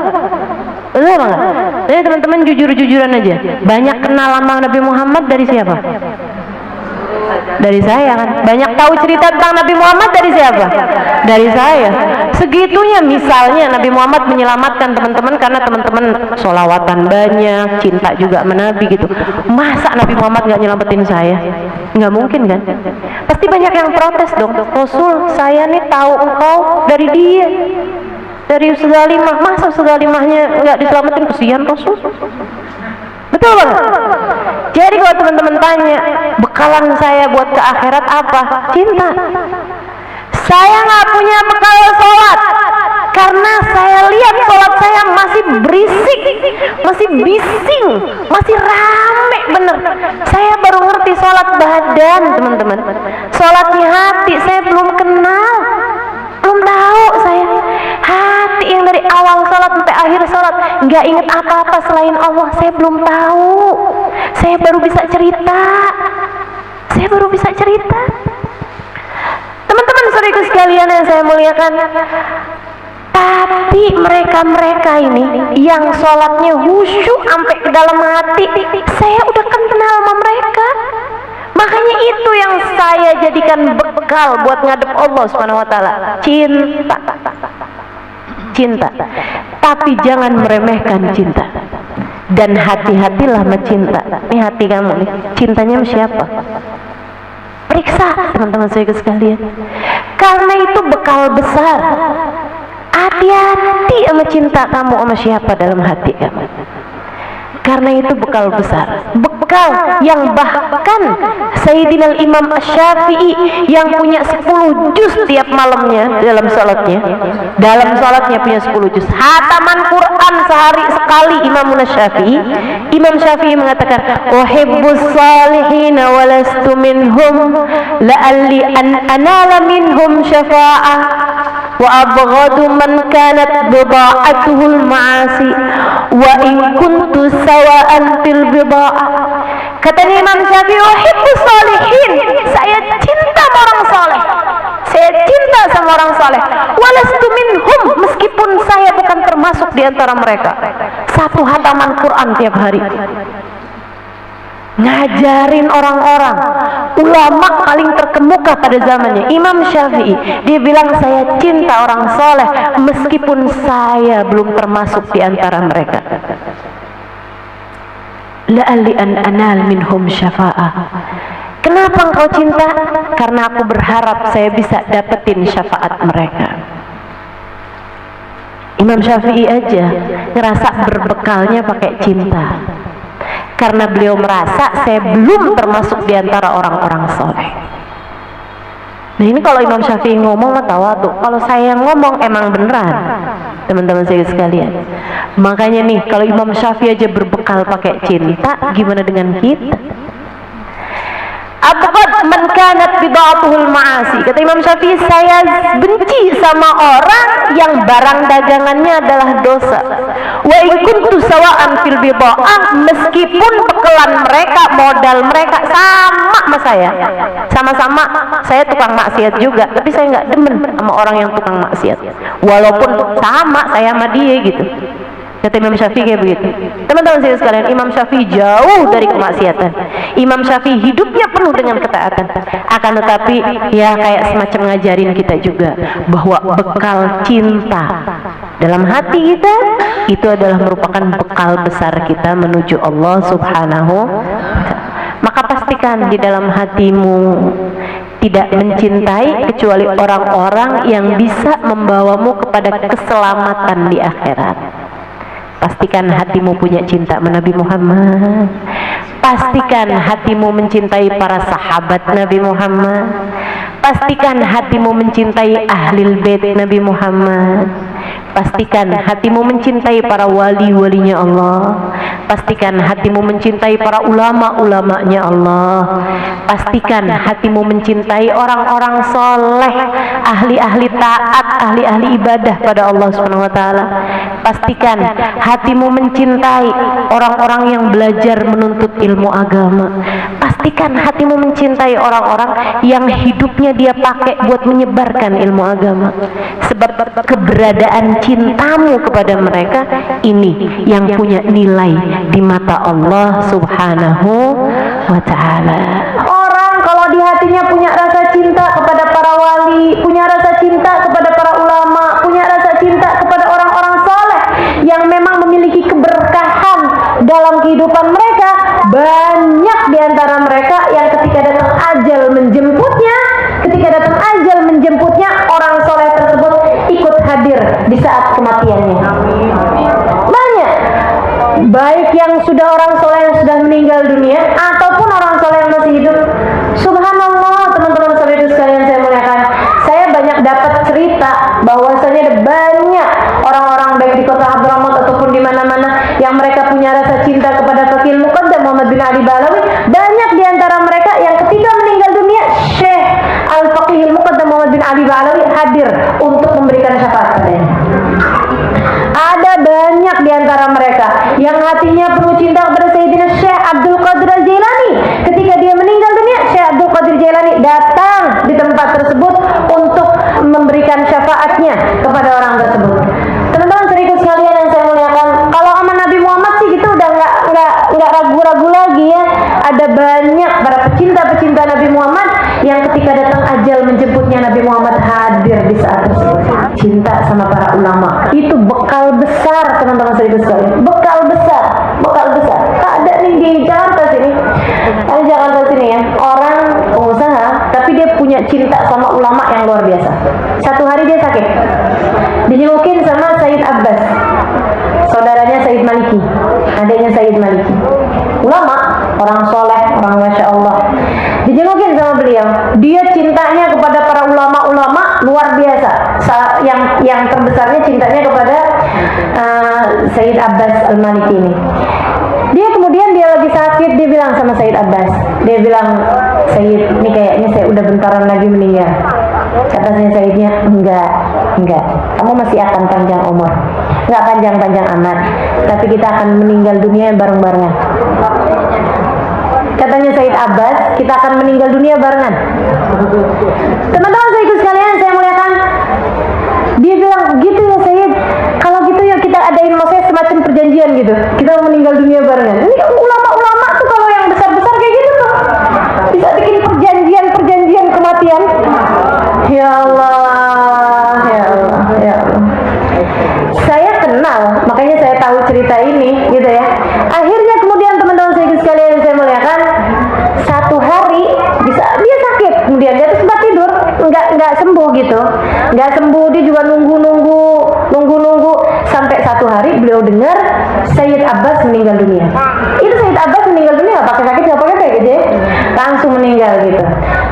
Betul apa nggak? Jadi teman-teman jujur-jujuran aja. Banyak kenal sama Nabi Muhammad dari siapa? Dari saya kan. Banyak tahu cerita tentang Nabi Muhammad dari siapa? Dari saya. Segitunya misalnya Nabi Muhammad menyelamatkan teman-teman karena teman-teman sholawatan banyak, cinta juga sama Nabi gitu. Masa Nabi Muhammad nggak nyelamatin saya? Nggak mungkin kan? Pasti banyak yang protes dong. Rasul, saya nih tahu engkau dari dia, dari Ustaz Halimah. Masa Ustaz Halimahnya nggak diselamatin? Kesian Rasul. Betul banget. Jadi kalau teman-teman tanya, bekalan saya buat ke akhirat apa? Cinta. Saya nggak punya bekal sholat karena saya lihat sholat saya masih berisik, masih bising, masih rame bener. Saya baru ngerti sholat badan, teman-teman. Sholatnya hati saya belum kenal, belum tahu saya. Hati yang dari awal sholat sampai akhir sholat nggak inget apa-apa selain Allah, saya belum tahu. Saya baru bisa cerita. Teman-teman saudaraku sekalian yang saya muliakan, tapi mereka ini yang sholatnya khusyuk sampai ke dalam hati, saya udah kenal sama mereka. Makanya itu yang saya jadikan bekal buat ngadep Allah SWT. Cinta. Tapi jangan meremehkan cinta. Dan hati-hatilah mencinta. Ini hati kamu nih, cintanya sama siapa? Periksa teman-teman saya sekalian. Karena itu bekal besar. Hati-hati sama cinta kamu sama siapa dalam hati kamu. Karena itu bekal besar, bekal yang bahkan Sayyidina Imam Asy-Syafi'i yang punya 10 juz tiap malamnya dalam sholatnya punya 10 juz, hataman Quran sehari sekali. Imam Syafi'i mengatakan, uhibbus salihina walastu minhum la'alli an anala minhum syafa'ah. wa abghadu man kanat bida'atuhul ma'asi wa in kuntu sawa'an fil bida'ah. Kata Imam Syafi'i, uhibbu sholihin, saya cinta orang soleh, saya cinta sama orang soleh, walastu minhum, meskipun saya bukan termasuk di antara mereka. Satu hataman Quran tiap hari, ngajarin orang-orang, ulama paling terkemuka pada zamannya, Imam Syafi'i. Dia bilang saya cinta orang soleh meskipun saya belum termasuk di antara mereka. La'alli an anal minhum syafa'ah. Kenapa engkau cinta? Karena aku berharap saya bisa dapetin syafaat mereka. Imam Syafi'i aja ngerasa berbekalnya pakai cinta, karena beliau merasa saya belum termasuk di antara orang-orang soleh. Nah ini kalau Imam Syafi'i ngomong mah tawadhu. Kalau saya yang ngomong emang beneran, teman-teman saya sekalian. Makanya nih, kalau Imam Syafi'i aja berbekal pakai cinta, gimana dengan kita? Abghad man kanat bida'atuhul ma'asi. Kata Imam Syafi'i, saya benci sama orang yang barang dagangannya adalah dosa. Wa in kuntu sawa'an fil bida'ah, meskipun bekelan mereka, modal mereka sama saya. Sama-sama saya tukang maksiat juga, tapi saya nggak demen sama orang yang tukang maksiat. Walaupun sama saya sama dia gitu. Kata Imam Syafi'i kayak begitu. Teman-teman saya sekalian, Imam Syafi'i jauh dari kemaksiatan. Imam Syafi'i hidupnya penuh dengan ketaatan. Akan tetapi ya kayak semacam ngajarin kita juga bahwa bekal cinta dalam hati kita itu adalah merupakan bekal besar kita menuju Allah Subhanahu wa ta'ala. Maka pastikan di dalam hatimu tidak mencintai kecuali orang-orang yang bisa membawamu kepada keselamatan di akhirat. Pastikan hatimu punya cinta sama Nabi Muhammad. Pastikan hatimu mencintai para sahabat Nabi Muhammad. Pastikan hatimu mencintai ahlul bait Nabi Muhammad. Pastikan hatimu mencintai para wali-walinya Allah. Pastikan hatimu mencintai para ulama-ulamanya Allah. Pastikan hatimu mencintai orang-orang soleh, ahli-ahli taat, ahli-ahli ibadah pada Allah Subhanahu wa ta'ala. Pastikan hatimu mencintai orang-orang yang belajar menuntut ilmu agama. Pastikan hatimu mencintai orang-orang yang hidupnya dia pakai buat menyebarkan ilmu agama. Sebab keberadaan cintamu kepada mereka ini yang punya nilai di mata Allah Subhanahu wa ta'ala. Orang kalau di hatinya punya rasa cinta kepada para wali, punya rasa cinta kepada para ulama, punya rasa cinta kepada orang-orang soleh yang memang memiliki keberkahan dalam kehidupan mereka, banyak di antara mereka yang ketika datang ajal menjemputnya, orang soleh tersebut ikut hadir di saat kematiannya. Banyak, baik yang sudah orang soleh yang sudah meninggal dunia ataupun orang soleh yang masih hidup. Subhanallah, teman-teman saudara sekalian saya muliakan, saya banyak dapat cerita bahwasanya ada banyak orang-orang baik di kota Hadramaut ataupun di mana-mana yang mereka punya rasa cinta kepada Faqihul Muqaddam Muhammad bin Ali Balawi. Banyak di antara mereka yang ketika meninggal dunia, Syekh Al-Faqihul Muqaddam Muhammad bin Ali Balawi hadir untuk memberikan syafaat padanya. Ada banyak di antara mereka yang hatinya penuh cinta kepada Sayyidina Syekh Abdul Qadir Al-Jailani. Ketika dia meninggal dunia, Syekh Abdul Qadir Jailani datang di tempat tersebut untuk memberikan syafaatnya kepada orang tersebut. Teman-teman serius sekalian yang saya muliakan, kalau sama Nabi Muhammad sih gitu udah nggak ragu-ragu lagi ya. Ada banyak para pecinta-pecinta Nabi Muhammad yang ketika datang ajal menjemputnya, Nabi Muhammad hadir di saat tersebut. Cinta sama para ulama itu bekal besar, teman-teman serius sekalian. Bekal besar. Ada nih di Jakarta sini, ya, orang pengusaha tapi dia punya cinta sama ulama yang luar biasa. Satu hari dia sakit, dijengukin sama Sayyid Abbas, saudaranya Sayyid Maliki, adiknya Sayyid Maliki, ulama, orang soleh, orang masya Allah. Dijengukin sama beliau, dia cintanya kepada para ulama-ulama luar biasa. Yang terbesarnya cintanya kepada Sayyid Abbas Al-Maliki ini. Kemudian dia lagi sakit, dia bilang sama Sayyid Abbas, dia bilang, Sayyid, ini kayaknya saya udah bentaran lagi meninggal. Kata Sayyidnya, enggak, kamu masih akan panjang umur, enggak panjang-panjang amat, tapi kita akan meninggal dunia bareng-barengan. Katanya Sayyid Abbas, kita akan meninggal dunia barengan. Teman-teman Sayyidku sekalian, saya muliakan, dia bilang, gitu ya Sayyid, kalau gitu yuk kita adain maksudnya semacam perjanjian gitu, kita mau meninggal dunia barengan. Ini ulama-ulama tuh kalau yang besar-besar kayak gitu tuh bisa bikin perjanjian kematian. Ya Allah, ya Allah, ya Allah. Saya kenal, makanya saya tahu cerita ini gitu ya. Akhirnya kemudian teman-teman saya sekalian, saya muliakan, satu hari bisa dia sakit, kemudian dia sempat tidur, nggak sembuh gitu, nggak sembuh, dia juga nunggu sampai satu hari beliau dengar Sayyid Abbas meninggal dunia. Itu Sayyid Abbas meninggal dunia nggak pakai sakit, nggak pakai kayak gitu ya, langsung meninggal gitu.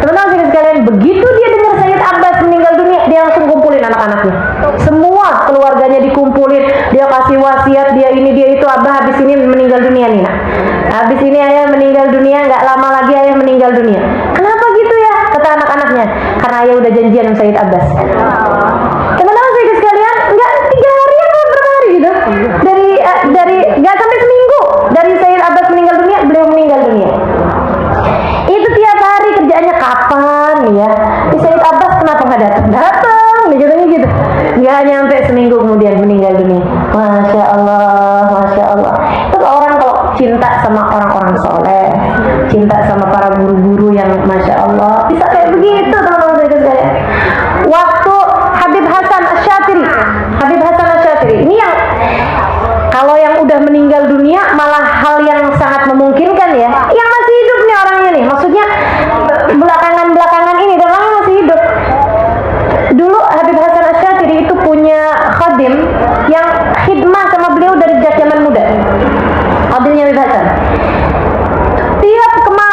Teman-teman saya sekalian, begitu dia dengar Sayyid Abbas meninggal dunia, dia langsung kumpulin anak-anaknya, semua keluarganya dikumpulin, dia kasih wasiat, dia ini dia itu, abah habis ini meninggal dunia nih nak, habis ini ayah meninggal dunia, nggak lama lagi ayah meninggal dunia. Kenapa gitu ya? Kata anak-anaknya, karena ayah udah janjian sama Sayyid Abbas. Teman-teman saya sekalian, nggak 3 hari atau berapa hari gitu, dari nggak sampai seminggu dari Sayyid Abbas meninggal dunia, beliau meninggal dunia. Itu tiap hari kerjaannya kapan ya? Di Sayyid Abbas kenapa nggak datang nih katanya gitu. Nggak nyampe seminggu kemudian meninggal dunia. Masya Allah. Itu orang kalau cinta sama orang-orang soleh, cinta sama para guru-guru yang Masya Allah, bisa kayak begitu teman-teman saya sekalian. Waktu Habib Hasan Asy-Syadzili ini yang kalau yang udah meninggal dunia malah hal yang sangat memungkinkan ya, yang masih hidup nih orangnya nih, maksudnya belakangan ini dan orangnya masih hidup. Dulu Habib Hasan Asy-Syadzili itu punya khadim yang khidmah sama beliau dari zaman muda. Khadimnya Habib Hasan,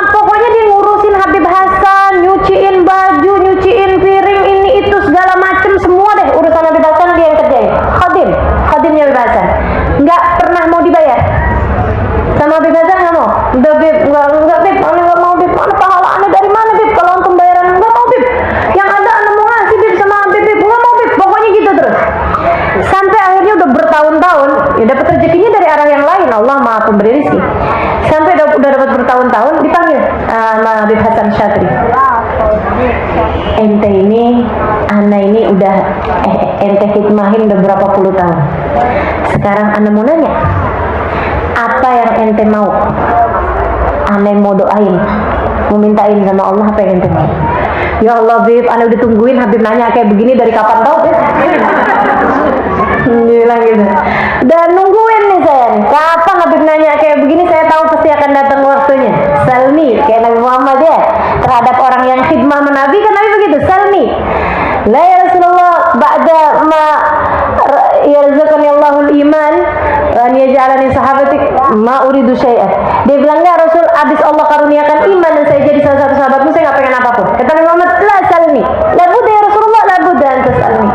pokoknya dia ngurusin Habib Hasan, nyuciin baju, nyuciin piring, ini itu segala macem, semua deh urusan Habib Hasan dia yang kerjain. Khadimnya Habib Hasan, nggak pernah mau dibayar sama Habib Hasan, nggak mau. Udah Bib, nggak Bib, aneh nggak mau Bib, mana pahala aneh dari mana Bib, kalau untuk bayaran nggak mau Bib, yang ada aneh mau ngasih Bib sama Bib, nggak mau Bib, pokoknya gitu terus. Sampai akhirnya udah bertahun-tahun, ya dapat rezekinya dari arah yang lain, Allah Maha Pemberi rezeki. Sampai udah dapat bertahun-tahun, dipanggil sama Habib Hasan Syadzili. Ente ini, ana ini udah ente khidmahin udah berapa puluh tahun. Sekarang ana mau nanya, apa yang ente mau? Ana mau doain, mau mintain sama Allah apa yang ente mau. Ya Allah Bib, ana udah tungguin Habib nanya kayak begini dari kapan tahu Bib? Bilang gitu. Dan nungguin nih saya nih, kapan Habib nanya kayak begini, saya tahu pasti akan datang waktunya. Salmi, kayak Nabi Muhammad ya, terhadap orang yang khidmah Nabi kan Nabi begitu, salmi. La ya Rasulullah, ba'da ma yarzaqani Allahul iman wa yaj'alani sahabatik ma uridu syai'an. Dia bilang, enggak Rasul, abis Allah karuniakan iman dan saya jadi salah satu sahabatmu, saya nggak pengen apapun. Kata Nabi Muhammad, la salmi, la budda ya Rasulullah, la budda anta salmi.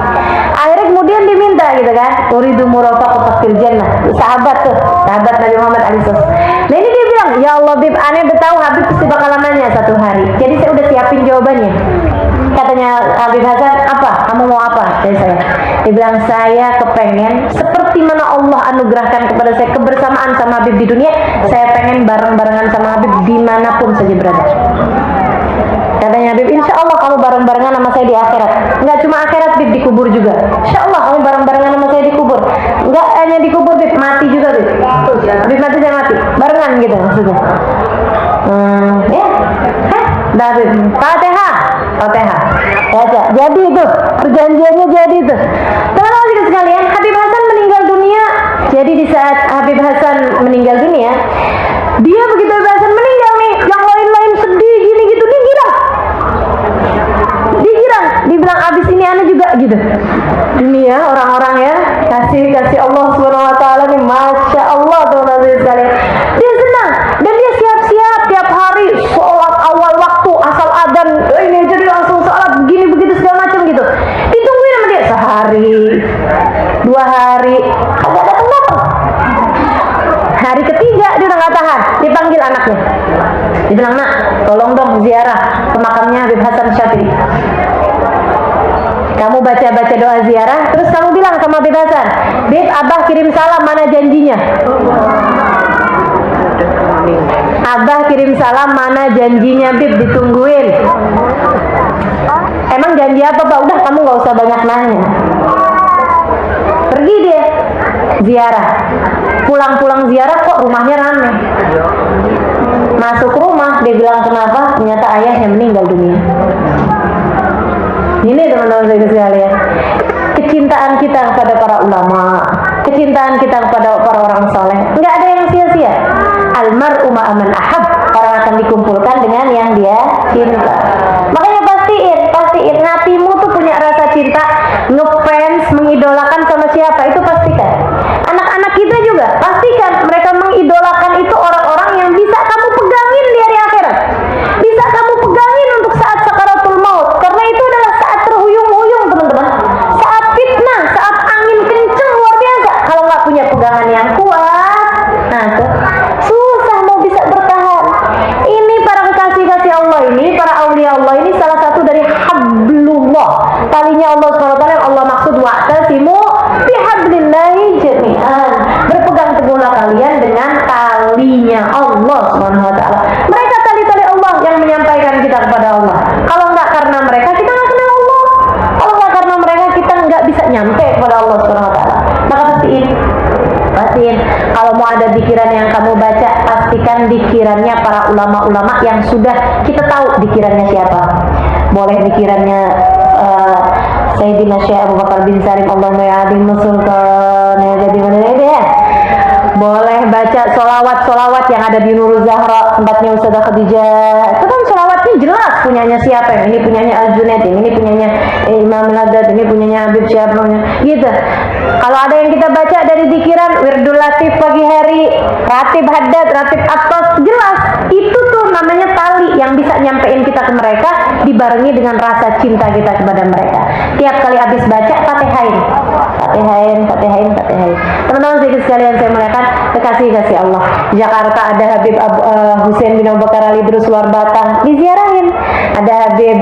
Akhirnya kemudian diminta gitu kan, uridu murafaqatak fil jannah. Sahabat Nabi Muhammad alaihissalam. Nah ini dia bilang, ya Allah Bib, aneh udah tahu Habib pasti bakalan nanya satu hari, jadi saya udah siapin jawabannya. Katanya Habib Hasan, apa? Kamu mau apa dari saya? Dia bilang, saya kepengen seperti mana Allah anugerahkan kepada saya kebersamaan sama Habib di dunia, saya pengen bareng-barengan sama Habib dimanapun saja berada. Katanya Habib, insya Allah kamu bareng-barengan sama saya di akhirat. Enggak cuma akhirat Bib, di kubur juga. Insya Allah kamu bareng-barengan sama saya di kubur. Enggak hanya di kubur Bib, mati juga Bib. Bib mati saya mati, barengan gitu maksudnya. Ya, dah Bib, Fatihah. Baca, jadi itu perjanjiannya, jadi itu. Teman-teman sekalian, Habib Hasan meninggal dunia. Jadi di saat Habib Hasan meninggal dunia, dia begitu Habib Hasan meninggal nih, yang lain-lain sedih gini gitu, dia girang, dibilang abis ini aneh juga gitu. Ini ya orang-orang ya, kasih Allah Subhanahu Wa Taala nih, Masya Allah teman-teman sekalian. Dia senang dan dia siap-siap tiap hari sholat awal waktu, asal adzan ini jadi langsung sholat begini begitu segala macam gitu. Ditungguin sama dia sehari, 2 hari, kagak datang. Hari ketiga dia udah nggak tahan, dipanggil anaknya. Dibilang, nak, tolong dong ziarah ke makamnya Habib Hasan Syadzili. Kamu baca-baca doa ziarah, terus kamu bilang sama Bib Hasan, Bib, Abah kirim salam, mana janjinya? Abah kirim salam, mana janjinya Bib, ditungguin. Emang janji apa Pak? Udah kamu gak usah banyak nanya. Pergi dia ziarah. Pulang-pulang ziarah kok rumahnya rame. Masuk rumah, dia bilang kenapa? Ternyata ayahnya meninggal dunia. Ini teman-teman saya sekalian, kecintaan kita kepada para ulama, kecintaan kita kepada para orang soleh, nggak ada yang sia-sia. Almar'u ma'aman ahab, orang akan dikumpulkan dengan yang dia cinta. Makanya pastiin hatimu tuh punya rasa cinta, ngefans, mengidolakan sama siapa, itu pastikan. Anak-anak kita juga pastikan mereka mengidolakan itu orang-orang yang bisa kamu pegangin di hari akhirat, bisa kamu pegangin untuk saat sakaratul maut, karena itu adalah saat terhuyung-huyung teman-teman, saat fitnah, saat angin kenceng luar biasa. Kalau nggak punya pegangan yang kuat, nah tuh susah mau bisa bertahan. Ini para kekasih-kasih Allah ini, para aulia Allah ini salah satu dari hablullah, talinya Allah SWT yang Allah maksud, wa'tasimu bihablillahi jami'an, berpegang teguhlah kalian dengan talinya Allah SWT. Mereka tali-tali Allah yang menyampaikan kita kepada Allah. Kalau enggak karena mereka, kita enggak kenal Allah. Kalau enggak karena mereka, kita enggak bisa nyampe kepada Allah SWT. Maka pastiin kalau mau ada dikiran yang kamu baca, pastikan dikirannya para ulama-ulama yang sudah kita tahu dikirannya siapa. Boleh dikirannya Sayyidina Syekh Abu Bakar bin Salim, Allahumma ya'adim sultan ya, jadi mana ini ya. Boleh baca solawat yang ada di Nurul Zahra, tempatnya Ustazah Khadijah. Itu kan solawatnya jelas punyanya siapa. Ini punyanya Al-Junaid, ini punyanya Imam Al-Haddad, ini punyanya Habib siapa gitu. Kalau ada yang kita baca dari zikiran Wirdul Latif pagi hari, Ratib Haddad, Ratib Atas, jelas itu tuh namanya tali yang bisa nyampein kita ke mereka, dibarengi dengan rasa cinta kita kepada mereka. Tiap kali habis baca, Fatihain. Teman-teman sekalian saya muliakan, kekasih-kasih Allah. Di Jakarta ada Habib Husain bin Abu Bakar Ali Drus luar Batang, diziarahin. Ada Habib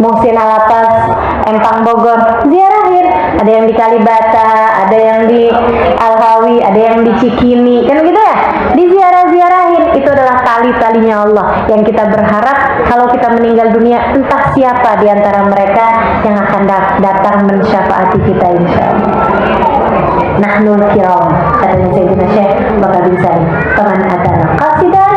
Muhsin Alatas Empang Bogor, ziarahin. Ada yang di Kalibata, ada yang di Al-Hawi, ada yang di Cikini, kan gitu ya. Diziarahin. Itu adalah tali-talinya Allah yang kita berharap kalau kita meninggal dunia, entah siapa di antara mereka yang akan datang mensyafaati kita insyaallah. Nahnul kiram, katanya Sayyidina Syekh Bakar bin Salim, faman atana qasidan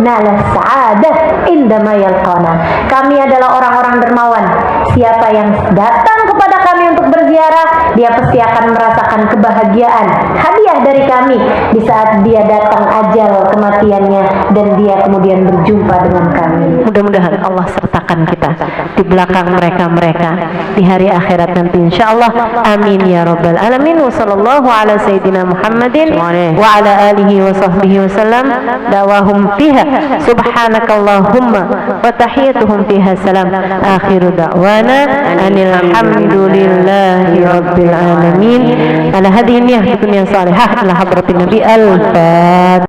nala sa'adah indama yalqana. Kami adalah orang-orang dermawan. Siapa yang datang kepada kami untuk berziarah, dia pasti akan merasakan kebahagiaan, hadiah dari kami di saat dia datang ajal kematiannya dan dia kemudian berjumpa dengan kami. Mudah-mudahan Allah sertakan kita di belakang mereka di hari akhirat nanti insyaallah. Amin ya rabbal alamin. Wa sallallahu ala sayyidina Muhammadin wa ala alihi wa sahbihi wa sallam. Dawahum fiha subhanakallahumma wa tahiyyatuhum fiha salam. Akhiru da'wana anil hamdulillahi rabbil alamin. Ala hadhihi niyyah dunya salihah ala hadratin nabi al-fatihah.